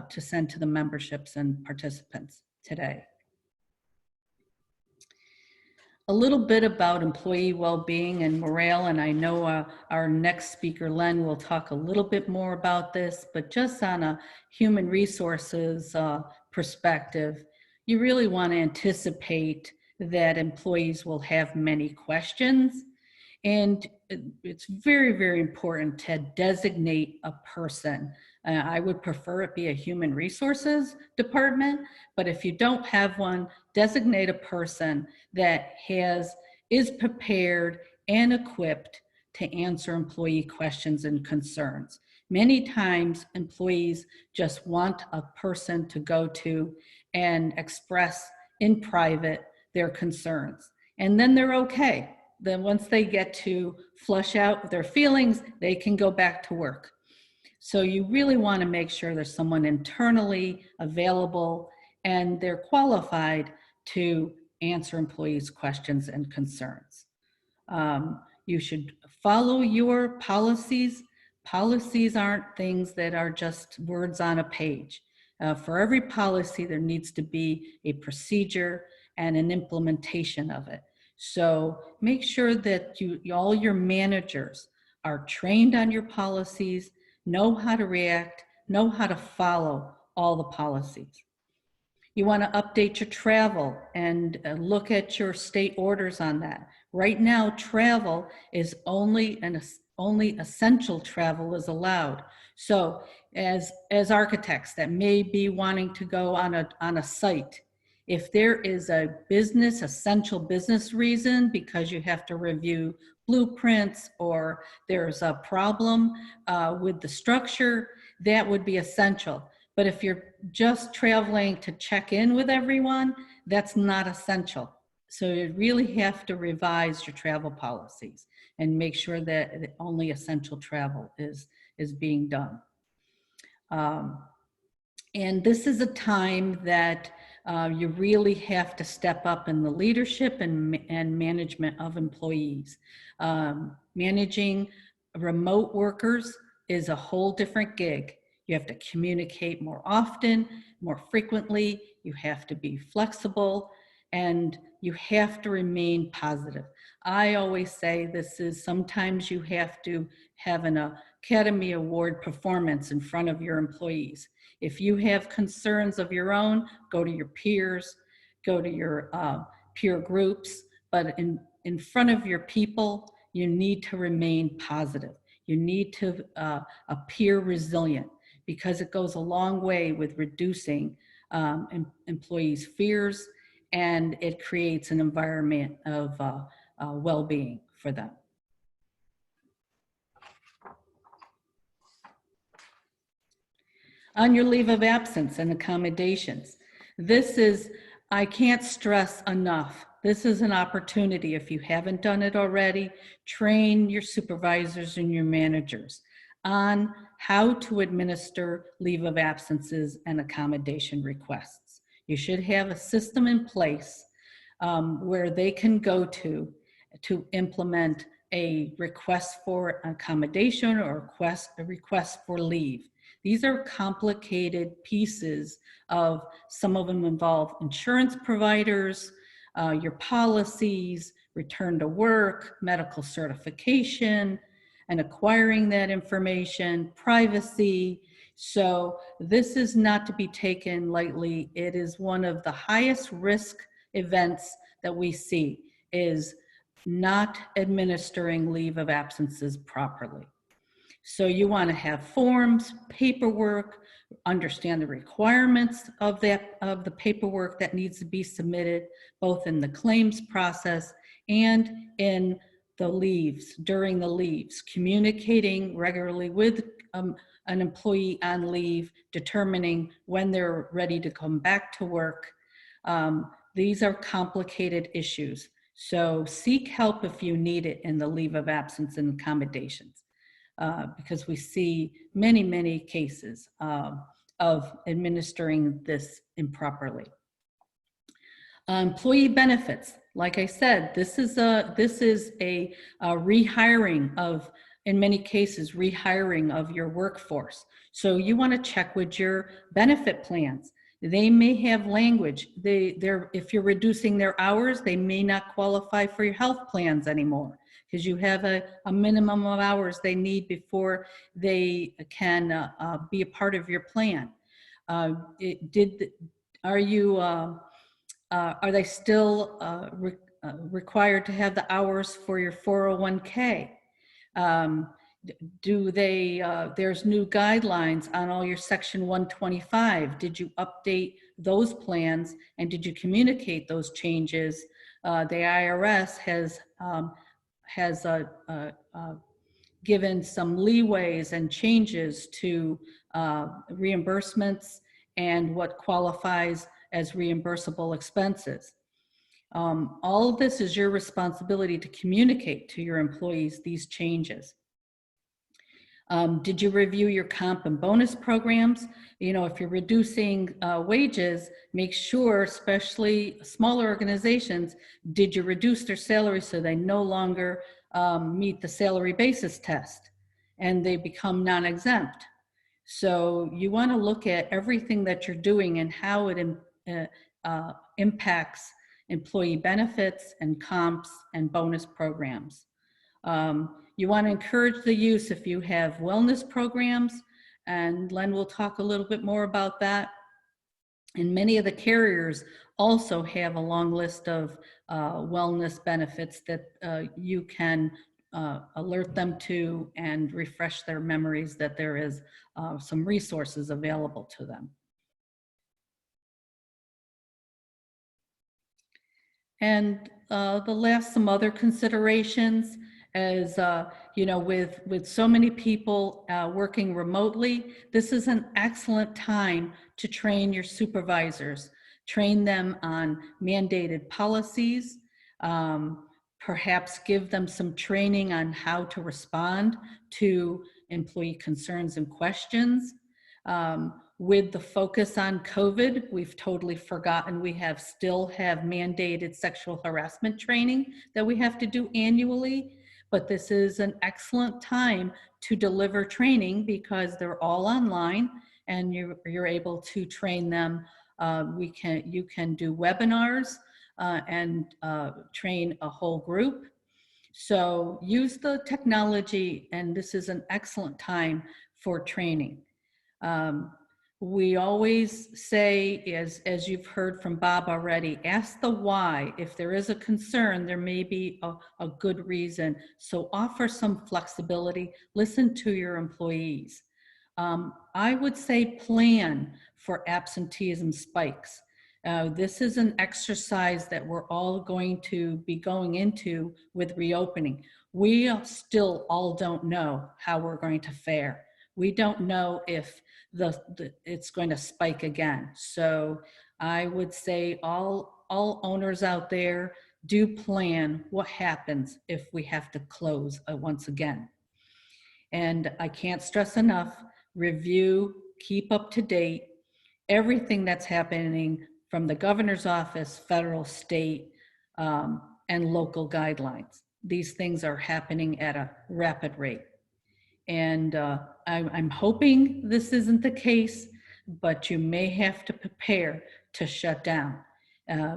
Speaker 1: to send to the memberships and participants today. a little bit about employee well-being and morale, and I know our next speaker, Len, will talk a little bit more about this, but just on a human resources perspective, you really want to anticipate that employees will have many questions. And it's very, very important to designate a person. I would prefer it be a human resources department, but if you don't have one, designate a person that is prepared and equipped to answer employee questions and concerns. Many times employees just want a person to go to and express in private their concerns, and then they're okay. Then once they get to flush out their feelings, they can go back to work. So you really want to make sure there's someone internally available and they're qualified to answer employees' questions and concerns. You should follow your policies. Policies aren't things that are just words on a page. For every policy, there needs to be a procedure and an implementation of it. So make sure that all your managers are trained on your policies, know how to react, know how to follow all the policies. You want to update your travel and look at your state orders on that. Right now, travel is only essential travel is allowed. So as architects that may be wanting to go on a site, if there is a essential business reason because you have to review blueprints or there's a problem with the structure, that would be essential. But if you're just traveling to check in with everyone, that's not essential. So you really have to revise your travel policies and make sure that only essential travel is being done. And this is a time that you really have to step up in the leadership and management of employees. Managing remote workers is a whole different gig. You have to communicate more often, more frequently. You have to be flexible, and you have to remain positive. I always say sometimes you have to have an Academy Award performance in front of your employees. If you have concerns of your own, go to your peers, go to your peer groups, but in front of your people, you need to remain positive. You need to appear resilient, because it goes a long way with reducing employees' fears, and it creates an environment of well-being for them. On your leave of absence and accommodations, I can't stress enough, this is an opportunity. If you haven't done it already, train your supervisors and your managers on how to administer leave of absences and accommodation requests. You should have a system in place where they can go to implement a request for accommodation or a request for leave. These are complicated pieces some of them involve insurance providers, your policies, return to work, medical certification, and acquiring that information, privacy. So this is not to be taken lightly. It is one of the highest risk events that we see, is not administering leave of absences properly. So you want to have forms, paperwork, understand the requirements of the paperwork that needs to be submitted, both in the claims process and in the leaves, during the leaves, communicating regularly with an employee on leave, determining when they're ready to come back to work. These are complicated issues. So seek help if you need it in the leave of absence and accommodations, because we see many, many cases of administering this improperly. Employee benefits, like I said, this is a rehiring of, in many cases, rehiring of your workforce. So you want to check with your benefit plans. They may have language. If you're reducing their hours, they may not qualify for your health plans anymore because you have a minimum of hours they need before they can be a part of your plan. Are they still required to have the hours for your 401k? There's new guidelines on all your Section 125. Did you update those plans and did you communicate those changes? The IRS has given some leeways and changes to reimbursements and what qualifies as reimbursable expenses. All of this is your responsibility to communicate to your employees these changes. Did you review your comp and bonus programs? If you're reducing wages, make sure, especially smaller organizations, did you reduce their salary so they no longer meet the salary basis test and they become non-exempt? So you want to look at everything that you're doing and how it impacts employee benefits and comps and bonus programs. You want to encourage the use if you have wellness programs, and Len will talk a little bit more about that. And many of the carriers also have a long list of wellness benefits that you can alert them to and refresh their memories that there is some resources available to them. And some other considerations is, with so many people working remotely, this is an excellent time to train your supervisors, train them on mandated policies, perhaps give them some training on how to respond to employee concerns and questions. With the focus on COVID, we've totally forgotten we still have mandated sexual harassment training that we have to do annually, but this is an excellent time to deliver training because they're all online and you're able to train them. You can do webinars and train a whole group. So use the technology, and this is an excellent time for training. We always say, as you've heard from Bob already, ask the why. If there is a concern, there may be a good reason. So offer some flexibility, listen to your employees. I would say plan for absenteeism spikes. This is an exercise that we're all going to be going into with reopening. We still all don't know how we're going to fare. We don't know if it's going to spike again. So I would say all owners out there, do plan what happens if we have to close once again. And I can't stress enough, review, keep up to date, everything that's happening from the governor's office, federal, state, and local guidelines. These things are happening at a rapid rate. And I'm hoping this isn't the case, but you may have to prepare to shut down.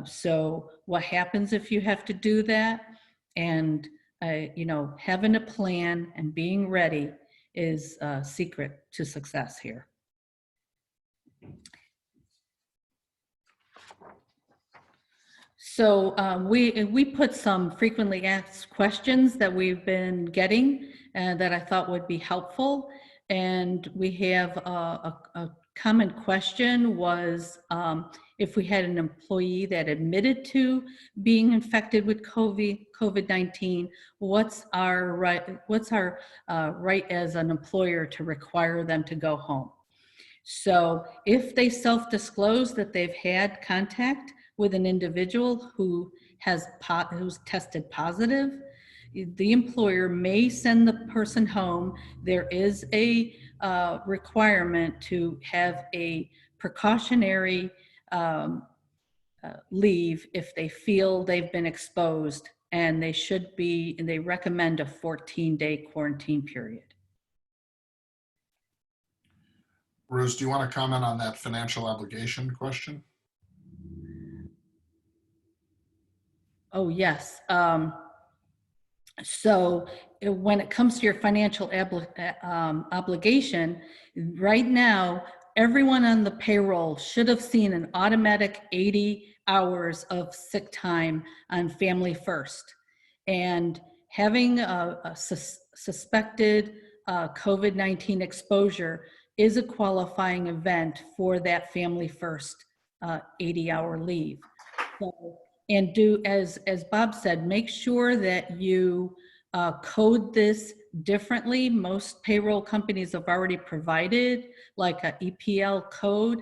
Speaker 1: So what happens if you have to do that? And having a plan and being ready is a secret to success here. So we put some frequently asked questions that we've been getting that I thought would be helpful. And we have a common question was if we had an employee that admitted to being infected with COVID-19, what's our right as an employer to require them to go home? So if they self-disclose that they've had contact with an individual who's tested positive, the employer may send the person home. There is a requirement to have a precautionary leave if they feel they've been exposed, and they recommend a 14-day quarantine period.
Speaker 3: Rose, do you want to comment on that financial obligation question?
Speaker 1: Oh, yes. So when it comes to your financial obligation, right now, everyone on the payroll should have seen an automatic 80 hours of sick time on Family First. And having a suspected COVID-19 exposure is a qualifying event for that Family First 80-hour leave. So, and do, as Bob said, make sure that you code this differently. Most payroll companies have already provided like a EPL code,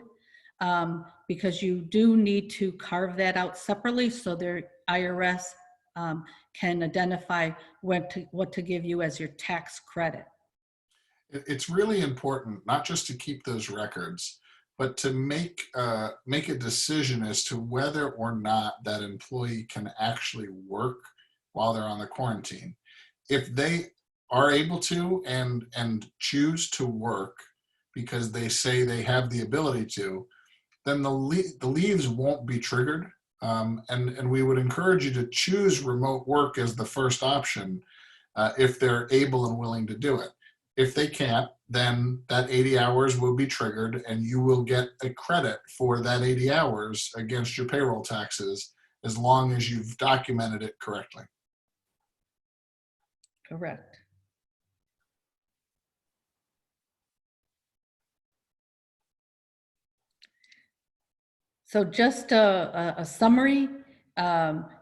Speaker 1: because you do need to carve that out separately so their IRS can identify what to give you as your tax credit.
Speaker 3: It's really important not just to keep those records, but to make a decision as to whether or not that employee can actually work while they're on the quarantine. If they are able to and choose to work because they say they have the ability to, then the leaves won't be triggered. And we would encourage you to choose remote work as the first option if they're able and willing to do it. If they can't, then that 80 hours will be triggered and you will get a credit for that 80 hours against your payroll taxes as long as you've documented it correctly.
Speaker 1: Correct. So just a summary,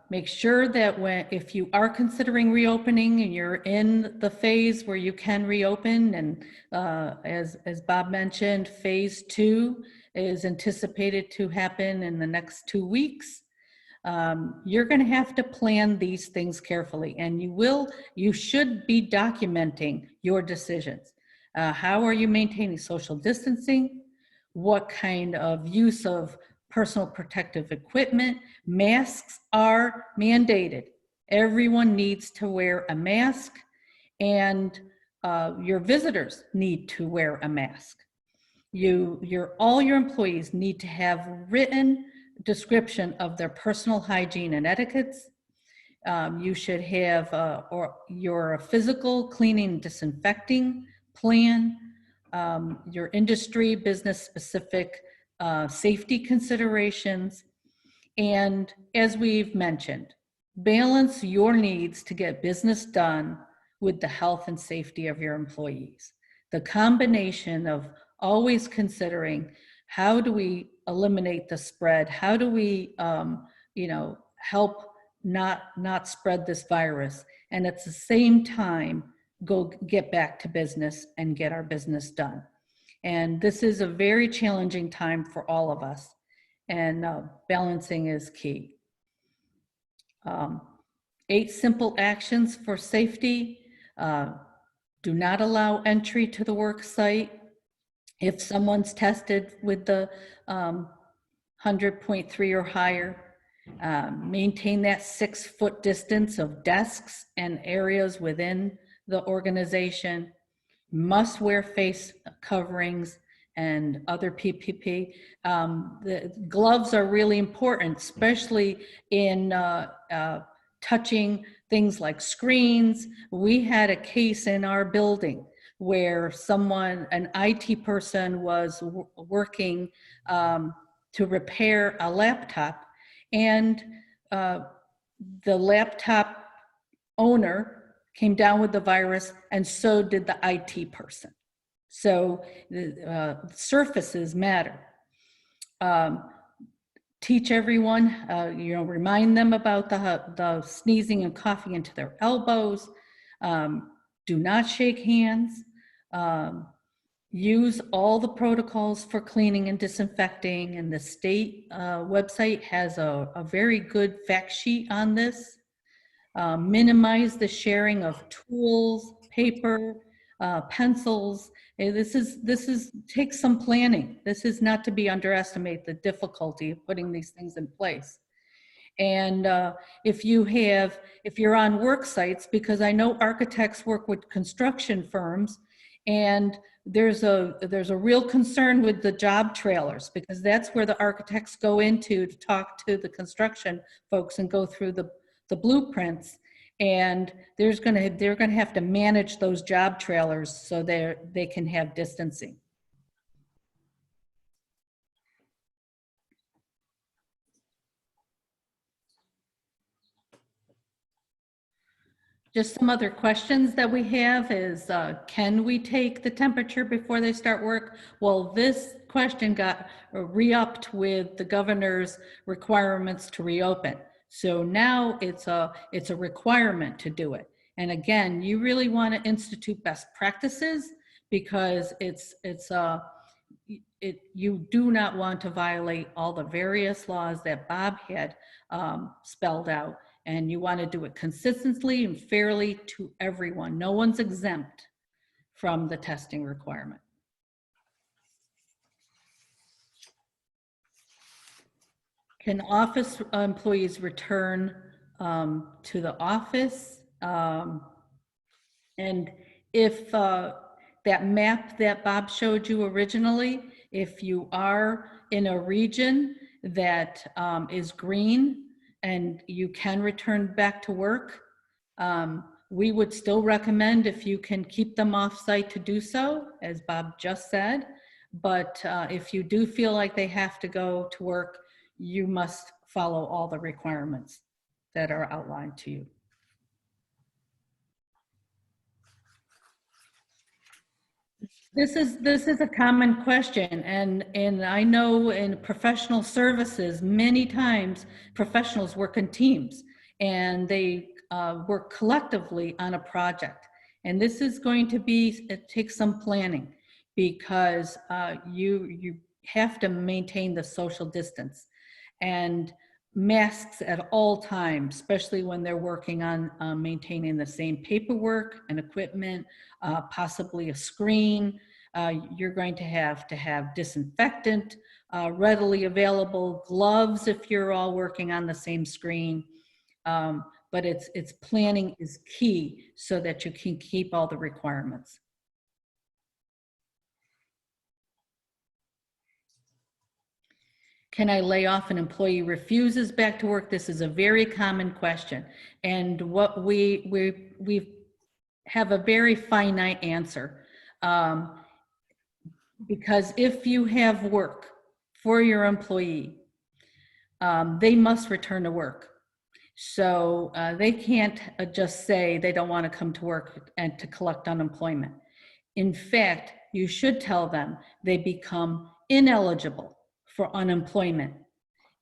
Speaker 1: make sure that if you are considering reopening and you're in the phase where you can reopen, and as Bob mentioned, phase 2 is anticipated to happen in the next 2 weeks. You're going to have to plan these things carefully, and you should be documenting your decisions. How are you maintaining social distancing? What kind of use of personal protective equipment? Masks are mandated. Everyone needs to wear a mask, and your visitors need to wear a mask. All your employees need to have written description of their personal hygiene and etiquettes. You should have your physical cleaning and disinfecting plan, your industry business specific safety considerations, and as we've mentioned, balance your needs to get business done with the health and safety of your employees. The combination of always considering how do we eliminate the spread, how do we help not spread this virus, and at the same time go get back to business and get our business done. And this is a very challenging time for all of us, and balancing is key. 8 simple actions for safety. Do not allow entry to the work site. If someone's tested with the 100.3 or higher, maintain that 6-foot distance of desks and areas within the organization. Must wear face coverings and other PPE. The gloves are really important, especially in touching things like screens. We had a case in our building where an IT person was working to repair a laptop, and the laptop owner came down with the virus, and so did the IT person. So surfaces matter. Teach everyone, remind them about the sneezing and coughing into their elbows. Do not shake hands. Use all the protocols for cleaning and disinfecting, and the state website has a very good fact sheet on this. Minimize the sharing of tools, paper, pencils. This takes some planning. This is not to be underestimated, the difficulty of putting these things in place. And if you're on work sites, because I know architects work with construction firms, And there's a real concern with the job trailers, because that's where the architects go into to talk to the construction folks and go through the blueprints. And they're going to have to manage those job trailers so they can have distancing. Just some other questions that we have is, can we take the temperature before they start work? Well, this question got re-upped with the governor's requirements to reopen. So now it's a requirement to do it. And again, you really want to institute best practices, because you do not want to violate all the various laws that Bob had spelled out. And you want to do it consistently and fairly to everyone. No one's exempt from the testing requirement. Can office employees return to the office? And if that map that Bob showed you originally, if you are in a region that is green, and you can return back to work, we would still recommend, if you can keep them off site, to do so, as Bob just said. But if you do feel like they have to go to work, you must follow all the requirements that are outlined to you. This is a common question, and I know in professional services, many times professionals work in teams and they work collectively on a project. And this is going to take some planning, because you have to maintain the social distance and masks at all times, especially when they're working on maintaining the same paperwork and equipment, possibly a screen. You're going to have disinfectant readily available, gloves if you're all working on the same screen. But it's planning is key so that you can keep all the requirements. Can I lay off an employee who refuses back to work? This is a very common question. And what we have a very finite answer. Because if you have work for your employee, they must return to work. So they can't just say they don't want to come to work and to collect unemployment. In fact, you should tell them they become ineligible for unemployment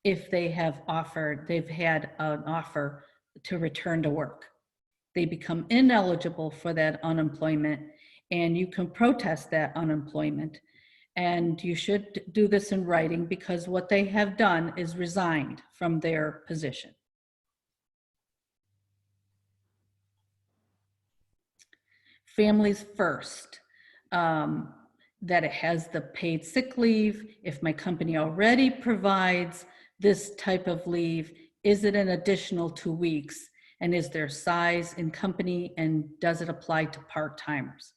Speaker 1: if they've had an offer to return to work. They become ineligible for that unemployment, and you can protest that unemployment. And you should do this in writing, because what they have done is resigned from their position. Families first. That it has the paid sick leave. If my company already provides this type of leave, is it an additional 2 weeks? And is there size in company, and does it apply to part-timers?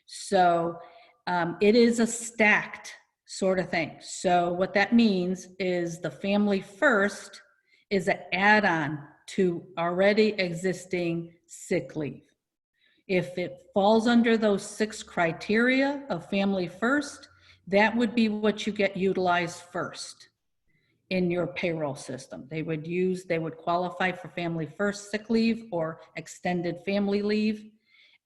Speaker 1: So it is a stacked sort of thing. So what that means is the family first is an add-on to already existing sick leave. If it falls under those 6 criteria of family first, that would be what you get utilized first in your payroll system. They would qualify for family first sick leave or extended family leave.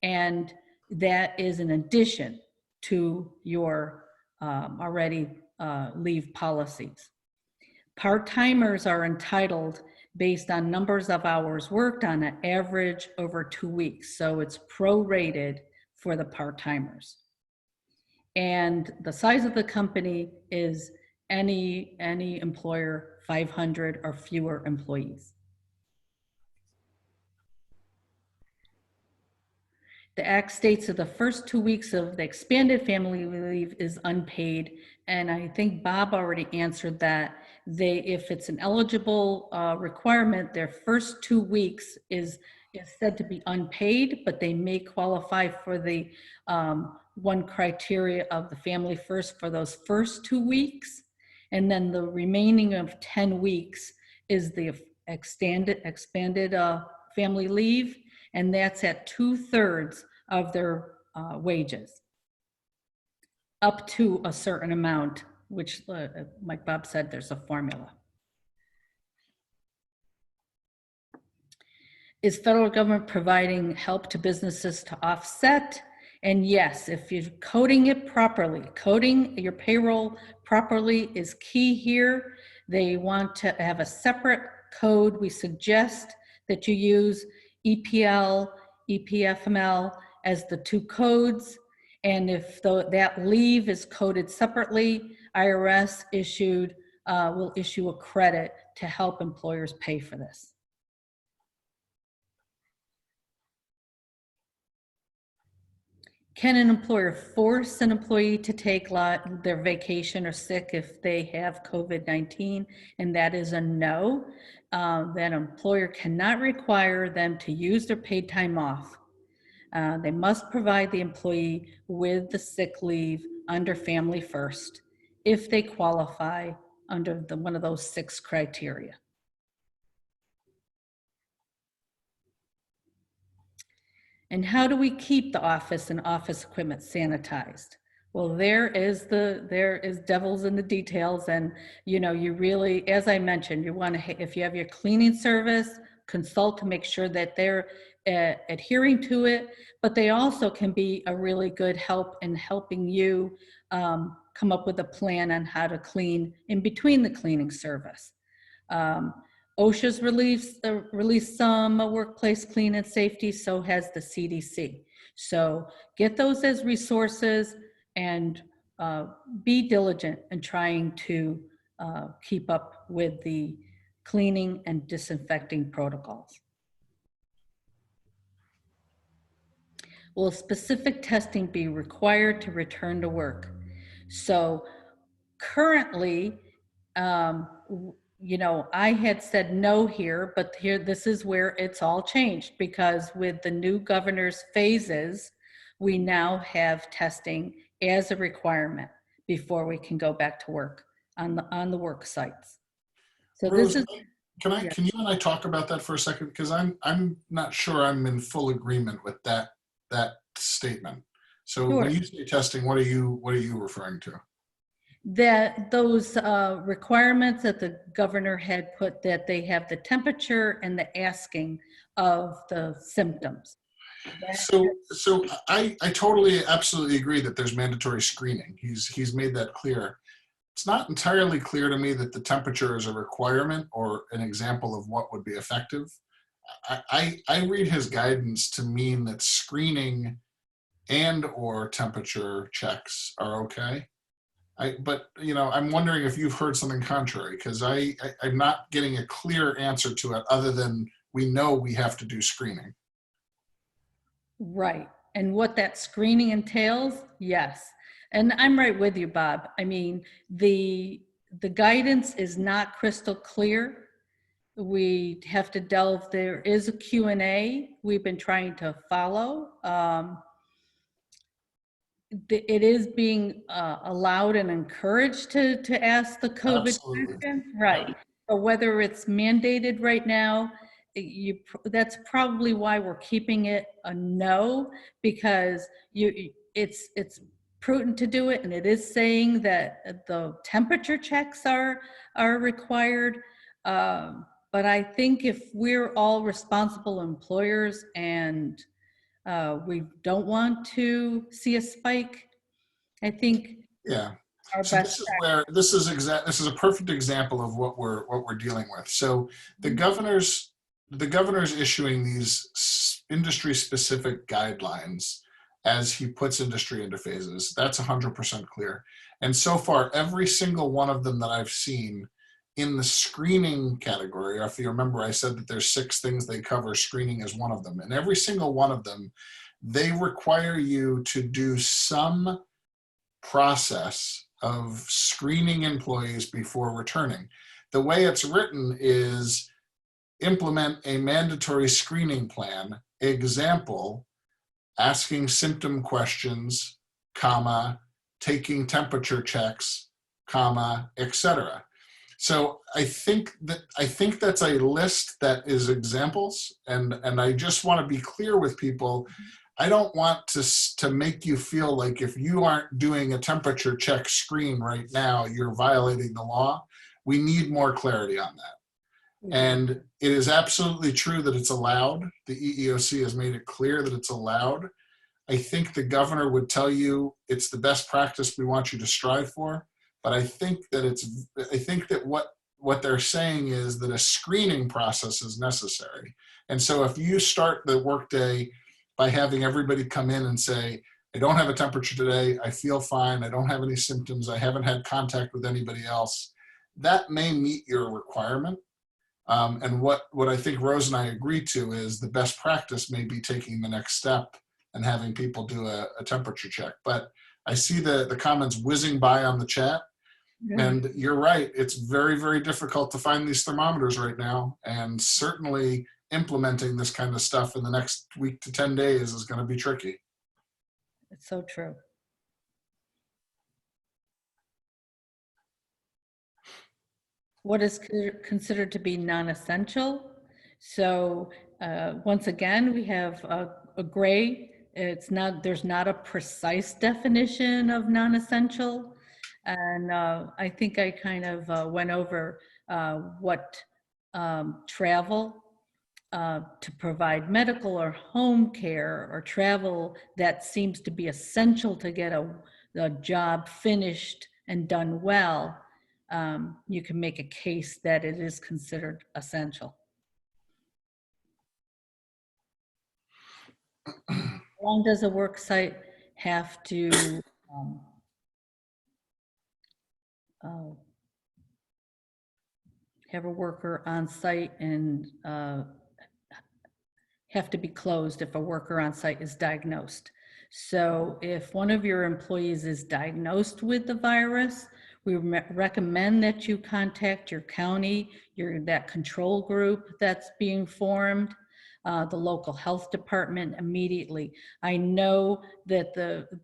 Speaker 1: And that is an addition to your already leave policies. Part-timers are entitled based on numbers of hours worked on an average over 2 weeks. So it's prorated for the part-timers. And the size of the company is any employer, 500 or fewer employees. The Act states that the first 2 weeks of the expanded family leave is unpaid. And I think Bob already answered that. If it's an eligible requirement, their first 2 weeks is said to be unpaid, but they may qualify for the one criteria of the family first for those first 2 weeks. And then the remaining of 10 weeks is the expanded family leave. And that's at 2/3 of their wages, up to a certain amount, which like Bob said, there's a formula. Is federal government providing help to businesses to offset? And yes, if you're coding it properly, coding your payroll properly is key here. They want to have a separate code. We suggest that you use EPL, EPFML as the 2 codes. And if that leave is coded separately, IRS will issue a credit to help employers pay for this. Can an employer force an employee to take their vacation or sick if they have COVID-19? And that is a no. That employer cannot require them to use their paid time off. They must provide the employee with the sick leave under Family First if they qualify under one of those 6 criteria. And how do we keep the office and office equipment sanitized? Well, there is devils in the details, and you really, as I mentioned, you want to, if you have your cleaning service, consult to make sure that they're adhering to it, but they also can be a really good help in helping you come up with a plan on how to clean in between the cleaning service. OSHA's released some workplace clean and safety, so has the CDC. So get those as resources and be diligent in trying to keep up with the cleaning and disinfecting protocols. Will specific testing be required to return to work? So currently, I had said no here, but here, this is where it's all changed, because with the new governor's phases, we now have testing as a requirement before we can go back to work on the work sites. So
Speaker 3: Rose,
Speaker 1: this is.
Speaker 3: can you and I talk about that for a second? Because I'm not sure I'm in full agreement with that statement. So
Speaker 1: Sure.
Speaker 3: When you say testing, what are you referring to?
Speaker 1: That those requirements that the governor had put, that they have the temperature and the asking of the symptoms.
Speaker 3: So I totally, absolutely agree that there's mandatory screening. He's made that clear. It's not entirely clear to me that the temperature is a requirement or an example of what would be effective. I read his guidance to mean that screening and or temperature checks are okay. But I'm wondering if you've heard something contrary, because I'm not getting a clear answer to it other than we know we have to do screening.
Speaker 1: Right. And what that screening entails, yes. And I'm right with you, Bob. I mean, the guidance is not crystal clear. We have to delve. There is a Q&A we've been trying to follow. It is being allowed and encouraged to ask the COVID question, right? But whether it's mandated right now, that's probably why we're keeping it a no, because it's prudent to do it, and it is saying that the temperature checks are required. But I think if we're all responsible employers and we don't want to see a spike, I think.
Speaker 3: Yeah. So this is a perfect example of what we're dealing with. So the governor's issuing these industry specific guidelines as he puts industry into phases. That's 100% clear. And so far, every single one of them that I've seen in the screening category, if you remember, I said that there's 6 things they cover, screening is one of them. And every single one of them, they require you to do some process of screening employees before returning. The way it's written is implement a mandatory screening plan, example, asking symptom questions comma, taking temperature checks, comma, etc. So I think that's a list that is examples, and I just want to be clear with people. I don't want to make you feel like if you aren't doing a temperature check screen right now, you're violating the law. We need more clarity on that. And it is absolutely true that it's allowed. The EEOC has made it clear that it's allowed. I think the governor would tell you it's the best practice we want you to strive for. But I think that what they're saying is that a screening process is necessary. And so if you start the workday by having everybody come in and say, I don't have a temperature today, I feel fine, I don't have any symptoms, I haven't had contact with anybody else, that may meet your requirement. And what I think Rose and I agree to is the best practice may be taking the next step and having people do a temperature check. But I see the comments whizzing by on the chat. Yeah. And you're right, it's very, very difficult to find these thermometers right now. And certainly implementing this kind of stuff in the next week to 10 days is going to be tricky.
Speaker 1: It's so true. What is considered to be non-essential? So once again, we have a gray. There's not a precise definition of non-essential. And I think I kind of went over what travel to provide medical or home care or travel that seems to be essential to get a job finished and done well. You can make a case that it is considered essential. How long does a work site have to have a worker on site and have to be closed if a worker on site is diagnosed? So if one of your employees is diagnosed with the virus, we recommend that you contact your county, that control group that's being formed, the local health department immediately. I know that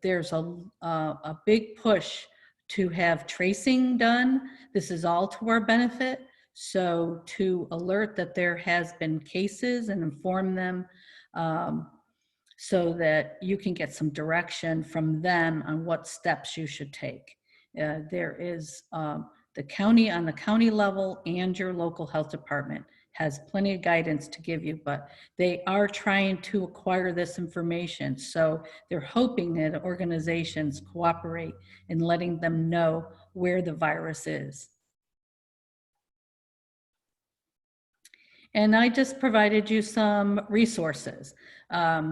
Speaker 1: there's a big push to have tracing done. This is all to our benefit. So to alert that there has been cases and inform them so that you can get some direction from them on what steps you should take. There is the county on the county level, and your local health department has plenty of guidance to give you, but they are trying to acquire this information. So they're hoping that organizations cooperate in letting them know where the virus is. And I just provided you some resources.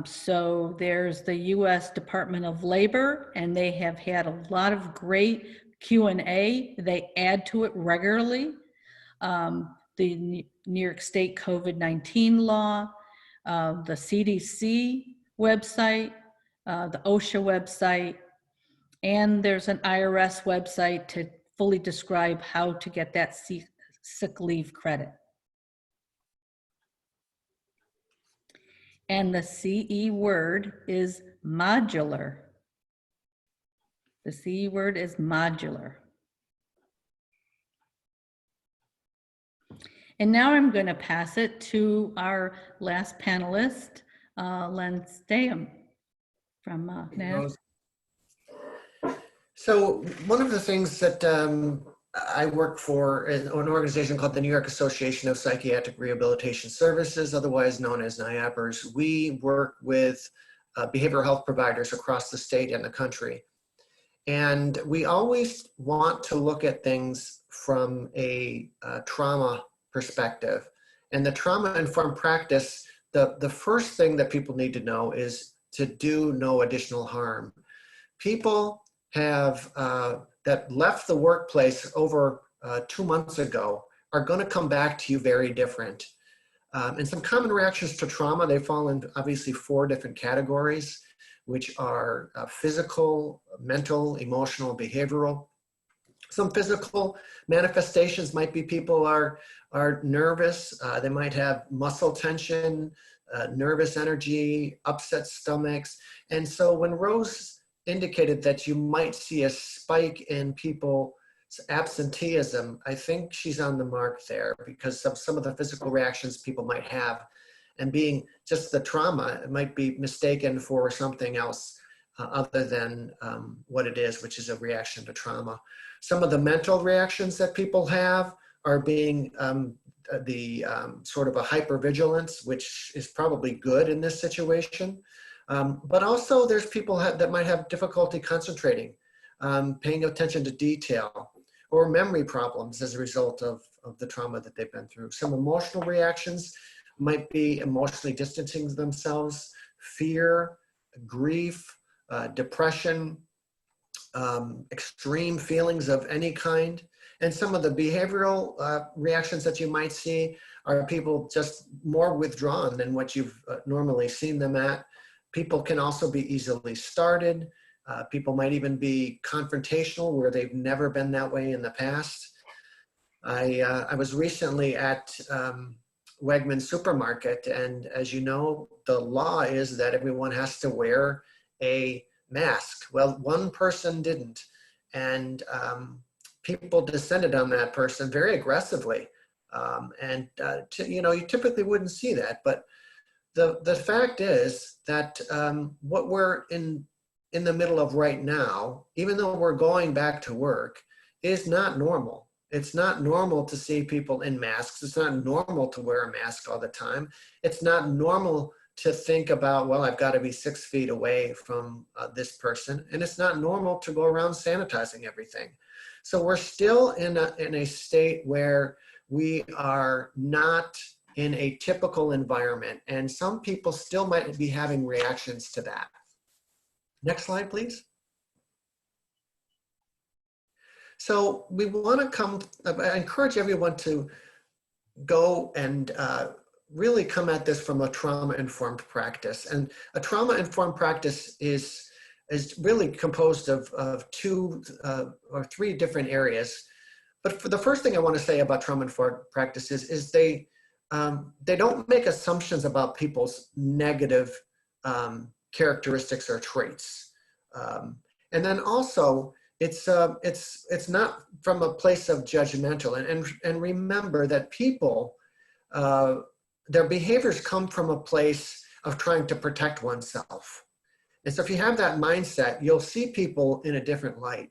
Speaker 1: So there's the US Department of Labor, and they have had a lot of great Q&A. They add to it regularly. The New York State COVID-19 law, the CDC website, the OSHA website, and there's an IRS website to fully describe how to get that sick leave credit. And the CE word is modular. The CE word is modular. And now I'm going to pass it to our last panelist, Len Statham from NAS.
Speaker 4: So one of the things that I work for an organization called the New York Association of Psychiatric Rehabilitation Services, otherwise known as NYAPRS. We work with behavioral health providers across the state and the country. And we always want to look at things from a trauma perspective. And the trauma-informed practice, the first thing that people need to know is to do no additional harm. People have that left the workplace over 2 months ago are going to come back to you very different. And some common reactions to trauma, they fall in obviously 4 different categories, which are physical, mental, emotional, behavioral. Some physical manifestations might be people are nervous. They might have muscle tension, nervous energy, upset stomachs. And so when Rose indicated that you might see a spike in people's absenteeism. I think she's on the mark there because of some of the physical reactions people might have, and being just the trauma, it might be mistaken for something else other than what it is, which is a reaction to trauma. Some of the mental reactions that people have are being sort of a hypervigilance, which is probably good in this situation. But also there's people that might have difficulty concentrating, paying attention to detail, or memory problems as a result of the trauma that they've been through. Some emotional reactions might be emotionally distancing themselves, fear, grief, depression, extreme feelings of any kind. And some of the behavioral reactions that you might see are people just more withdrawn than what you've normally seen them at. People can also be easily started. People might even be confrontational where they've never been that way in the past. I was recently at Wegman supermarket, and as you know, the law is that everyone has to wear a mask. Well, one person didn't, and people descended on that person very aggressively. You typically wouldn't see that, but the fact is that what we're in the middle of right now, even though we're going back to work, is not normal. It's not normal to see people in masks. It's not normal to wear a mask all the time. It's not normal to think about, well, I've got to be 6 feet away from this person. And it's not normal to go around sanitizing everything. So we're still in a state where we are not in a typical environment. And some people still might be having reactions to that. Next slide, please. So we want to I encourage everyone to go and really come at this from a trauma-informed practice. And a trauma-informed practice is really composed of 2 or 3 different areas. But for the first thing I want to say about trauma-informed practices is they don't make assumptions about people's negative characteristics or traits. And then also, it's not from a place of judgmental. And remember that people, their behaviors come from a place of trying to protect oneself. And so if you have that mindset, you'll see people in a different light.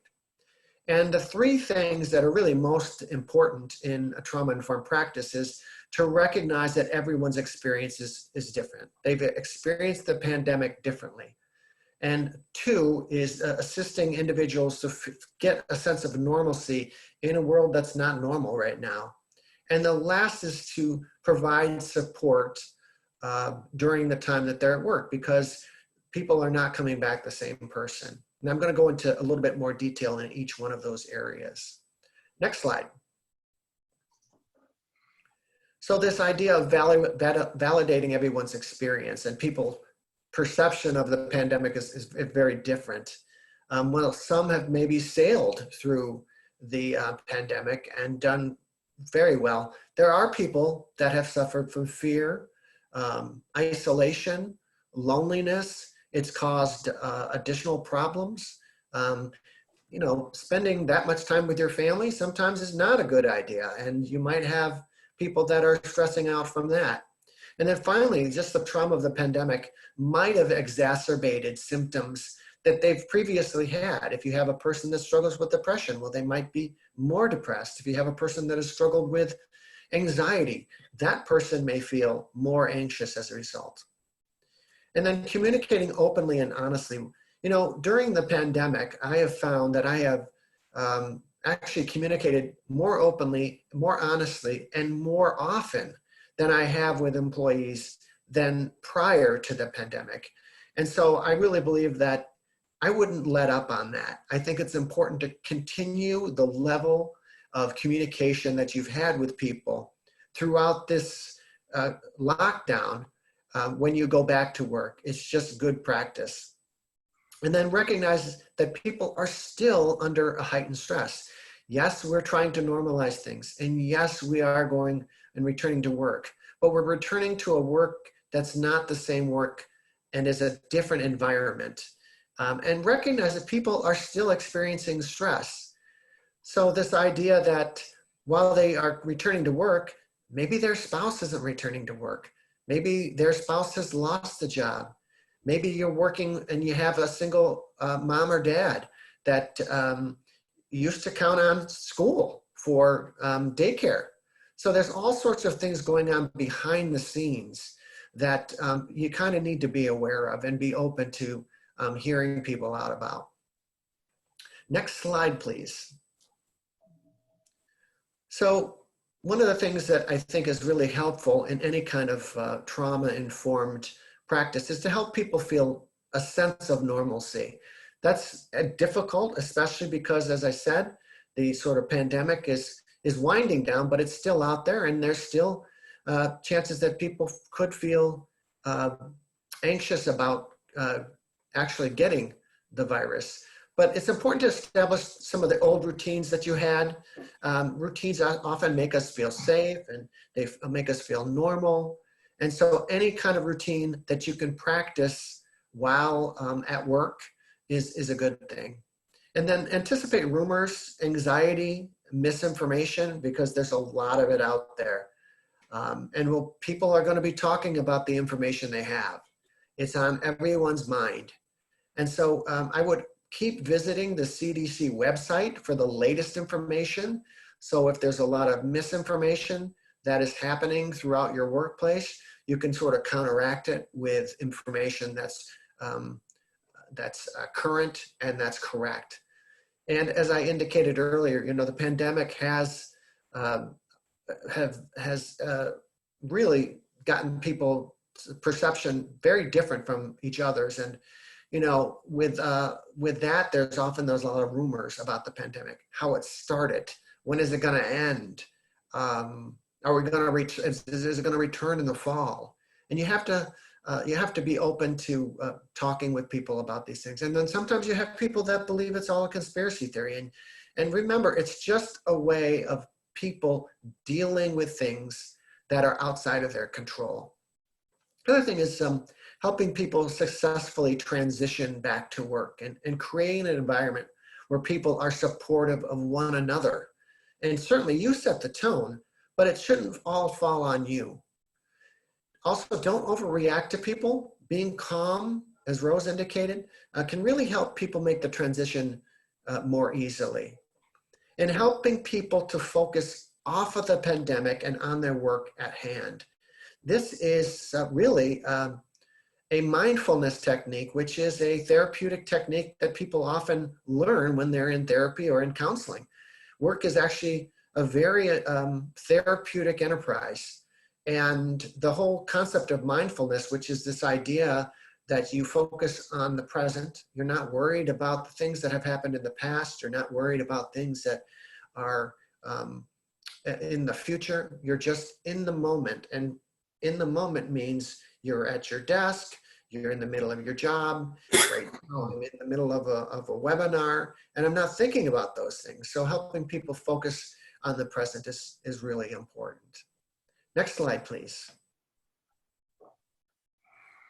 Speaker 4: And the 3 things that are really most important in a trauma-informed practice is to recognize that everyone's experience is different. They've experienced the pandemic differently. And 2 is assisting individuals to get a sense of normalcy in a world that's not normal right now. And the last is to provide support during the time that they're at work, because people are not coming back the same person. And I'm going to go into a little bit more detail in each one of those areas. Next slide. So this idea of validating everyone's experience and people's perception of the pandemic is very different. Well, some have maybe sailed through the pandemic and done very well. There are people that have suffered from fear, isolation, loneliness. It's caused additional problems. Spending that much time with your family sometimes is not a good idea, and you might have people that are stressing out from that. And then finally, just the trauma of the pandemic might have exacerbated symptoms that they've previously had. If you have a person that struggles with depression, well, they might be more depressed. If you have a person that has struggled with anxiety, that person may feel more anxious as a result. And then communicating openly and honestly. During the pandemic, I have found that I have actually communicated more openly, more honestly, and more often than I have with employees than prior to the pandemic. And so I really believe that I wouldn't let up on that. I think it's important to continue the level of communication that you've had with people throughout this lockdown when you go back to work. It's just good practice. And then recognize that people are still under a heightened stress. Yes, we're trying to normalize things. And yes, we are going and returning to work, but we're returning to a work that's not the same work and is a different environment. and recognize that people are still experiencing stress. So this idea that while they are returning to work, maybe their spouse isn't returning to work. Maybe their spouse has lost the job. Maybe you're working and you have a single mom or dad that used to count on school for daycare. So there's all sorts of things going on behind the scenes that you kind of need to be aware of and be open to hearing people out about. Next slide, please. So one of the things that I think is really helpful in any kind of trauma-informed practice is to help people feel a sense of normalcy. That's difficult, especially because, as I said, the sort of pandemic is winding down, but it's still out there, and there's still chances that people could feel anxious about actually getting the virus. But it's important to establish some of the old routines that you had. Routines often make us feel safe, and they make us feel normal. And so any kind of routine that you can practice while at work is a good thing. And then anticipate rumors, anxiety, misinformation, because there's a lot of it out there. And people are going to be talking about the information they have. It's on everyone's mind. And so I would keep visiting the CDC website for the latest information. So if there's a lot of misinformation that is happening throughout your workplace, you can sort of counteract it with information that's current and that's correct. And as I indicated earlier, you know, the pandemic has really gotten people's perception very different from each other's. And you know, with that, there's often a lot of rumors about the pandemic, how it started, when is it going to end, are we going to reach? Is it going to return in the fall? And you have to be open to talking with people about these things. And then sometimes you have people that believe it's all a conspiracy theory. And remember, it's just a way of people dealing with things that are outside of their control. The other thing is helping people successfully transition back to work and create an environment where people are supportive of one another. And certainly you set the tone, but it shouldn't all fall on you. Also, don't overreact to people. Being calm, as Rose indicated, can really help people make the transition more easily. And helping people to focus off of the pandemic and on their work at hand. This is really a mindfulness technique, which is a therapeutic technique that people often learn when they're in therapy or in counseling. Work is actually a very therapeutic enterprise. And the whole concept of mindfulness, which is this idea that you focus on the present, you're not worried about the things that have happened in the past, you're not worried about things that are in the future, you're just in the moment. And in the moment means you're at your desk, you're in the middle of your job, right now I'm in the middle of a webinar, and I'm not thinking about those things. So helping people focus on the present is really important. Next slide, please.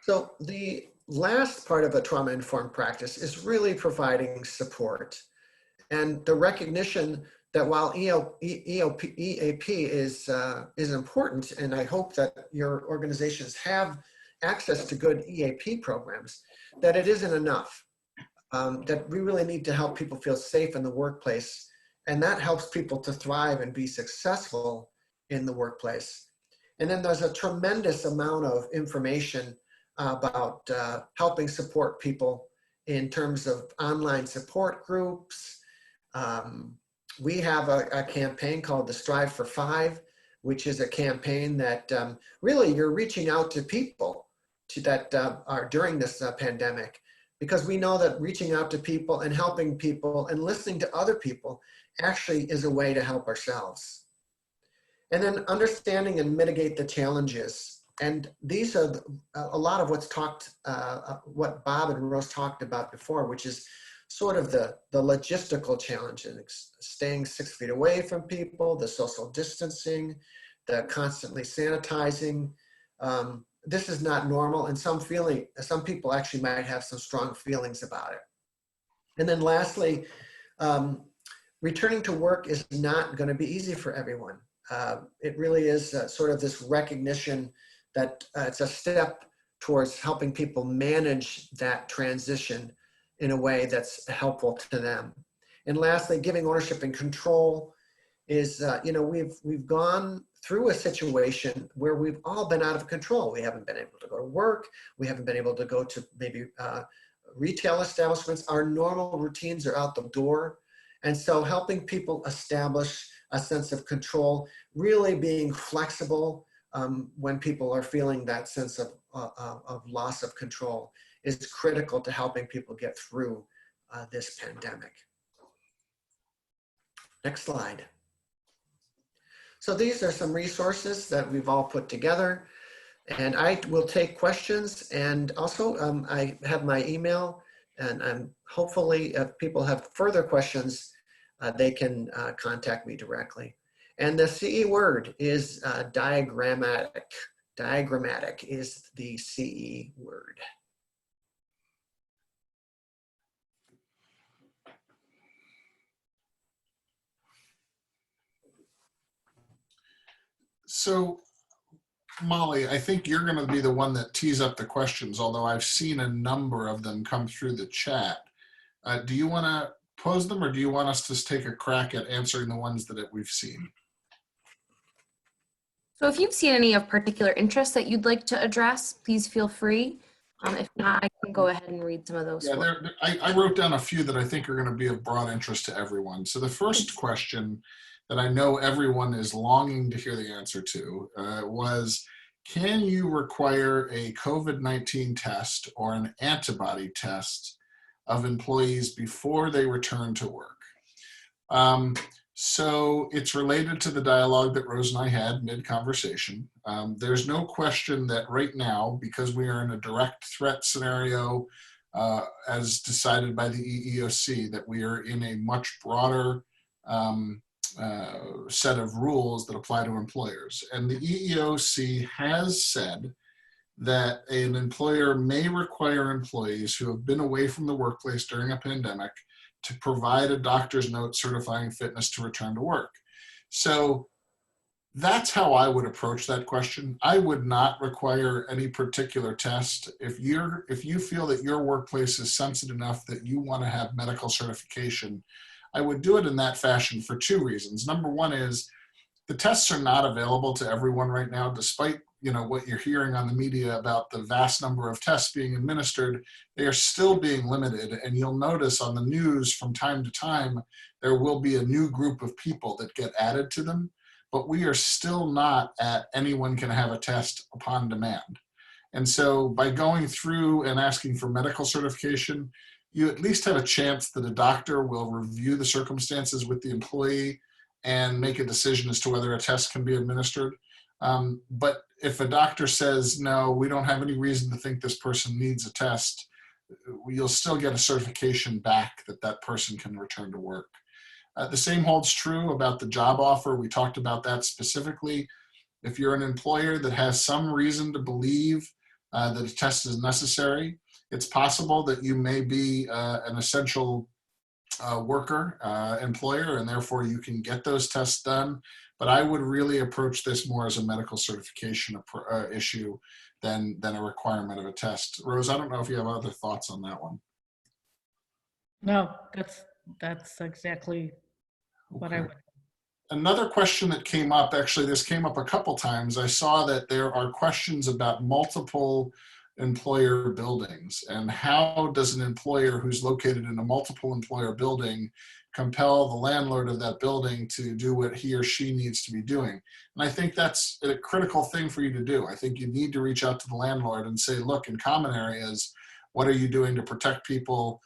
Speaker 4: So the last part of a trauma-informed practice is really providing support. And the recognition that while EAP is important, and I hope that your organizations have access to good EAP programs, that it isn't enough, that we really need to help people feel safe in the workplace, and that helps people to thrive and be successful in the workplace. And then there's a tremendous amount of information about helping support people in terms of online support groups. We have a campaign called the Strive for Five, which is a campaign that really you're reaching out to people that are during this pandemic, because we know that reaching out to people and helping people and listening to other people actually is a way to help ourselves. And then understanding and mitigate the challenges. And these are a lot of what Bob and Rose talked about before, which is sort of the logistical challenges, staying 6 feet away from people, the social distancing, the constantly sanitizing, this is not normal, and some people actually might have some strong feelings about it. And then lastly, returning to work is not going to be easy for everyone. It really is sort of this recognition that it's a step towards helping people manage that transition in a way that's helpful to them. And lastly, giving ownership and control is, we've gone through a situation where we've all been out of control. We haven't been able to go to work. We haven't been able to go to maybe retail establishments. Our normal routines are out the door. And so helping people establish a sense of control, really being flexible when people are feeling that sense of loss of control is critical to helping people get through this pandemic. Next slide. So these are some resources that we've all put together, and I will take questions, and also I have my email, and hopefully if people have further questions, they can contact me directly. And the CE word is diagrammatic. Diagrammatic is the CE word.
Speaker 3: So, Molly, I think you're going to be the one that tees up the questions, although I've seen a number of them come through the chat. Do you want to pose them, or do you want us to take a crack at answering the ones that we've seen?
Speaker 5: So if you've seen any of particular interest that you'd like to address, please feel free. If not, I can go ahead and read some of those.
Speaker 3: Yeah, I wrote down a few that I think are going to be of broad interest to everyone. So the first question that I know everyone is longing to hear the answer to was, can you require a COVID-19 test or an antibody test of employees before they return to work? So it's related to the dialogue that Rose and I had mid-conversation. There's no question that right now, because we are in a direct threat scenario as decided by the EEOC, that we are in a much broader set of rules that apply to employers. And the EEOC has said that an employer may require employees who have been away from the workplace during a pandemic to provide a doctor's note certifying fitness to return to work. So that's how I would approach that question. I would not require any particular test. If you feel that your workplace is sensitive enough that you want to have medical certification, I would do it in that fashion for two reasons. Number one is the tests are not available to everyone right now, despite what you're hearing on the media about the vast number of tests being administered. They are still being limited, and you'll notice on the news from time to time there will be a new group of people that get added to them, but we are still not at anyone can have a test upon demand. And so by going through and asking for medical certification, you at least have a chance that a doctor will review the circumstances with the employee and make a decision as to whether a test can be administered. But if a doctor says, no, we don't have any reason to think this person needs a test, you'll still get a certification back that that person can return to work. The same holds true about the job offer. We talked about that specifically. If you're an employer that has some reason to believe that a test is necessary, it's possible that you may be an essential worker employer, and therefore you can get those tests done. But I would really approach this more as a medical certification issue than a requirement of a test. Rose, I don't know if you have other thoughts on that one.
Speaker 1: No, that's exactly what I would.
Speaker 3: Another question that came up, actually this came up a couple times, I saw that there are questions about multiple employer buildings and how does an employer who's located in a multiple employer building compel the landlord of that building to do what he or she needs to be doing. And I think that's a critical thing for you to do. I think you need to reach out to the landlord and say, look, in common areas, what are you doing to protect people?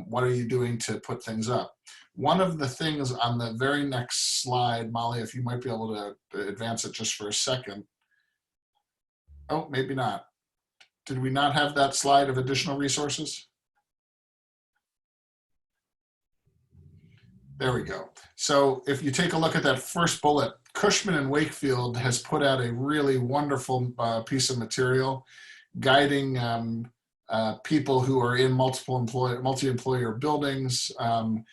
Speaker 3: What are you doing to put things up? One of the things on the very next slide, Molly, if you might be able to advance it just for a second. Oh, maybe not. Did we not have that slide of additional resources? There we go. So if you take a look at that first bullet, Cushman and Wakefield has put out a really wonderful piece of material guiding people who are in multi-employer buildings on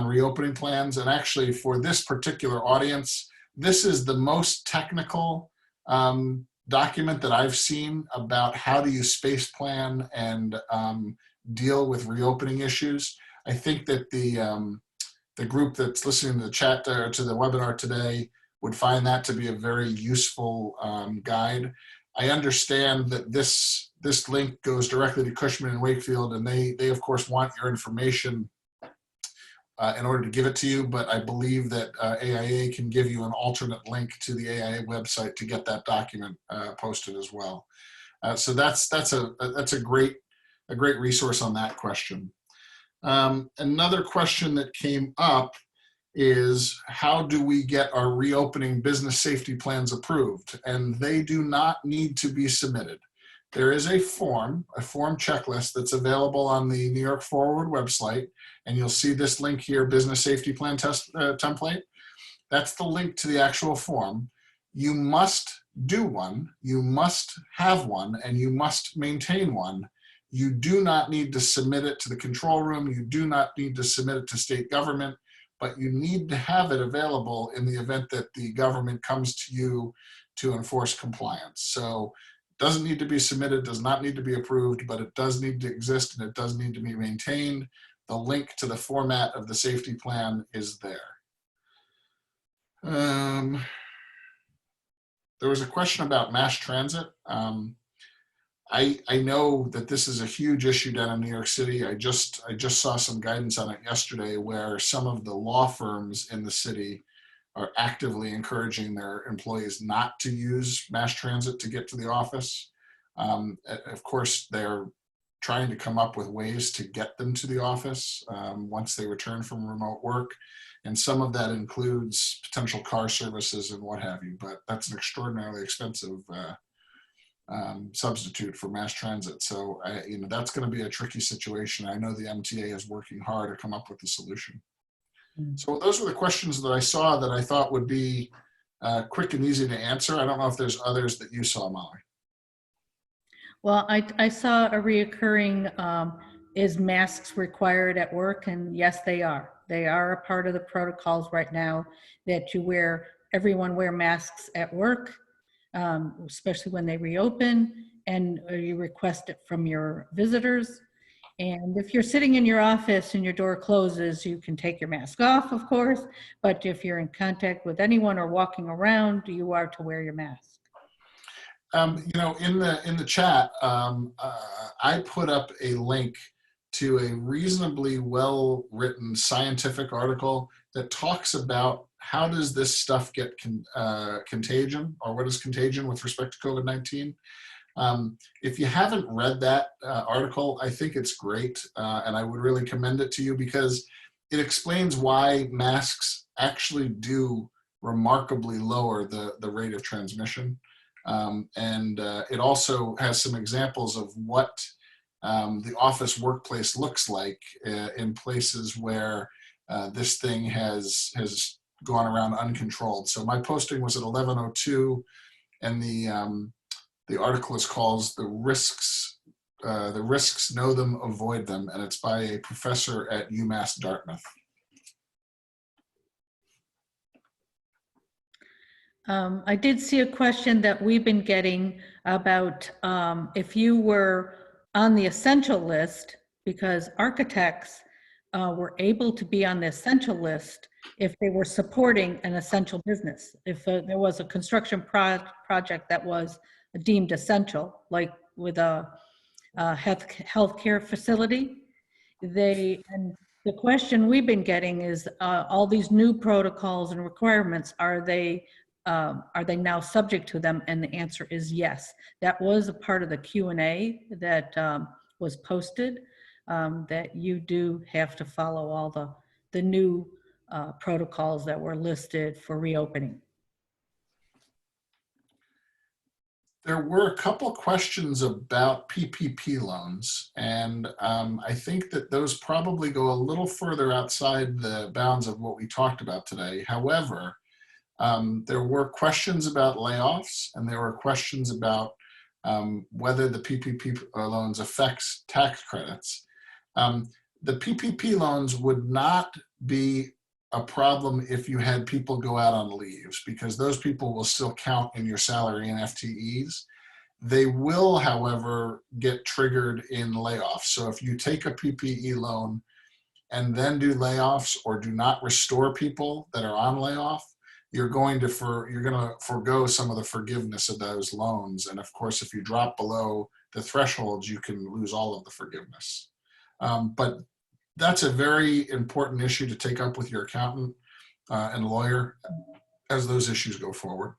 Speaker 3: reopening plans. And actually for this particular audience, this is the most technical document that I've seen about how do you space plan and deal with reopening issues. I think that the group that's listening to the chat or to the webinar today would find that to be a very useful guide. I understand that this link goes directly to Cushman and Wakefield, and they of course want your information in order to give it to you, but I believe that AIA can give you an alternate link to the AIA website to get that document posted as well. So that's a great resource on that question. Another question that came up is, how do we get our reopening business safety plans approved? And they do not need to be submitted. There is a form checklist that's available on the New York Forward website, and you'll see this link here, business safety plan test template. That's the link to the actual form. You must do one, you must have one, and you must maintain one. You do not need to submit it to the control room. You do not need to submit it to state government, but you need to have it available in the event that the government comes to you to enforce compliance. So it doesn't need to be submitted, does not need to be approved, but it does need to exist and it does need to be maintained. The link to the format of the safety plan is there. There was a question about mass transit. I know that this is a huge issue down in New York City. I just saw some guidance on it yesterday where some of the law firms in the city are actively encouraging their employees not to use mass transit to get to the office. Of course, they're trying to come up with ways to get them to the office once they return from remote work. And some of that includes potential car services and what have you, but that's an extraordinarily expensive substitute for mass transit. So that's going to be a tricky situation. I know the MTA is working hard to come up with a solution. So those were the questions that I saw that I thought would be quick and easy to answer. I don't know if there's others that you saw, Molly.
Speaker 1: Well, I saw a reoccurring, is masks required at work? And yes, they are. They are a part of the protocols right now that everyone wear masks at work, especially when they reopen, and you request it from your visitors. And if you're sitting in your office and your door closes, you can take your mask off, of course, but if you're in contact with anyone or walking around, you are to wear your mask.
Speaker 3: In the chat, I put up a link to a reasonably well-written scientific article that talks about how does this stuff get contagion, or what is contagion with respect to COVID-19. If you haven't read that article, I think it's great, and I would really commend it to you because it explains why masks actually do remarkably lower the rate of transmission. And it also has some examples of what the office workplace looks like in places where this thing has gone around uncontrolled. So my posting was at 11:02, and the article is called "The Risks Know Them, Avoid Them," and it's by a professor at UMass Dartmouth.
Speaker 1: I did see a question that we've been getting about if you were on the essential list, because architects were able to be on the essential list if they were supporting an essential business. If there was a construction project that was deemed essential, like with a healthcare facility, and the question we've been getting is all these new protocols and requirements, are they now subject to them? And the answer is yes. That was a part of the Q&A that was posted, that you do have to follow all the new protocols that were listed for reopening.
Speaker 3: There were a couple questions about PPP loans, and I think that those probably go a little further outside the bounds of what we talked about today. However, There were questions about layoffs, and there were questions about whether the PPP loans affects tax credits. The PPP loans would not be a problem if you had people go out on leaves, because those people will still count in your salary and FTEs. They will, however, get triggered in layoffs. So if you take a PPE loan and then do layoffs or do not restore people that are on layoff, you're going to forego some of the forgiveness of those loans. And of course, if you drop below the thresholds, you can lose all of the forgiveness. But that's a very important issue to take up with your accountant and lawyer as those issues go forward.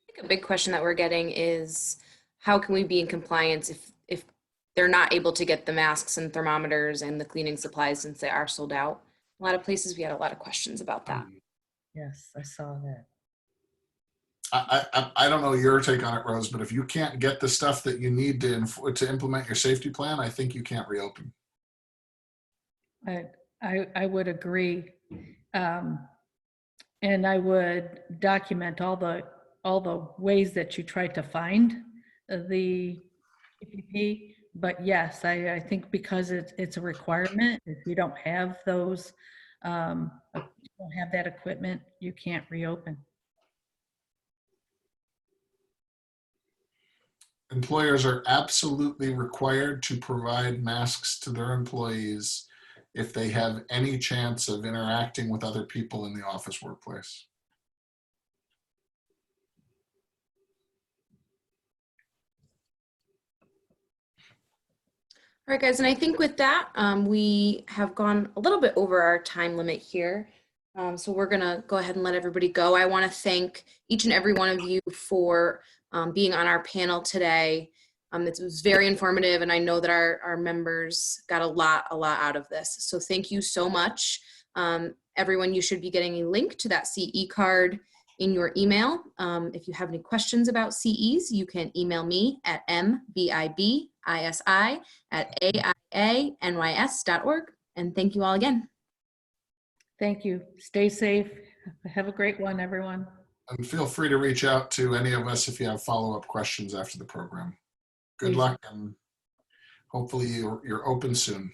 Speaker 5: I think a big question that we're getting is how can we be in compliance if they're not able to get the masks and thermometers and the cleaning supplies since they are sold out? A lot of places we had a lot of questions about that.
Speaker 1: Yes, I saw that.
Speaker 3: I don't know your take on it, Rose, but if you can't get the stuff that you need to implement your safety plan, I think you can't reopen.
Speaker 1: I would agree. And I would document all the ways that you tried to find the PPP. But yes, I think because it's a requirement, if you don't have those, if you don't have that equipment, you can't reopen.
Speaker 3: Employers are absolutely required to provide masks to their employees if they have any chance of interacting with other people in the office workplace.
Speaker 5: All right, guys, and I think with that, we have gone a little bit over our time limit here. So we're gonna go ahead and let everybody go. I wanna thank each and every one of you for being on our panel today. It was very informative, and I know that our members got a lot out of this. So thank you so much. Everyone, you should be getting a link to that CE card in your email. If you have any questions about CEs, you can email me at mbibisi@aianys.org. And thank you all again.
Speaker 1: Thank you. Stay safe. Have a great one, everyone.
Speaker 3: And feel free to reach out to any of us if you have follow-up questions after the program. Good
Speaker 1: Please.
Speaker 3: luck, and hopefully you're open soon.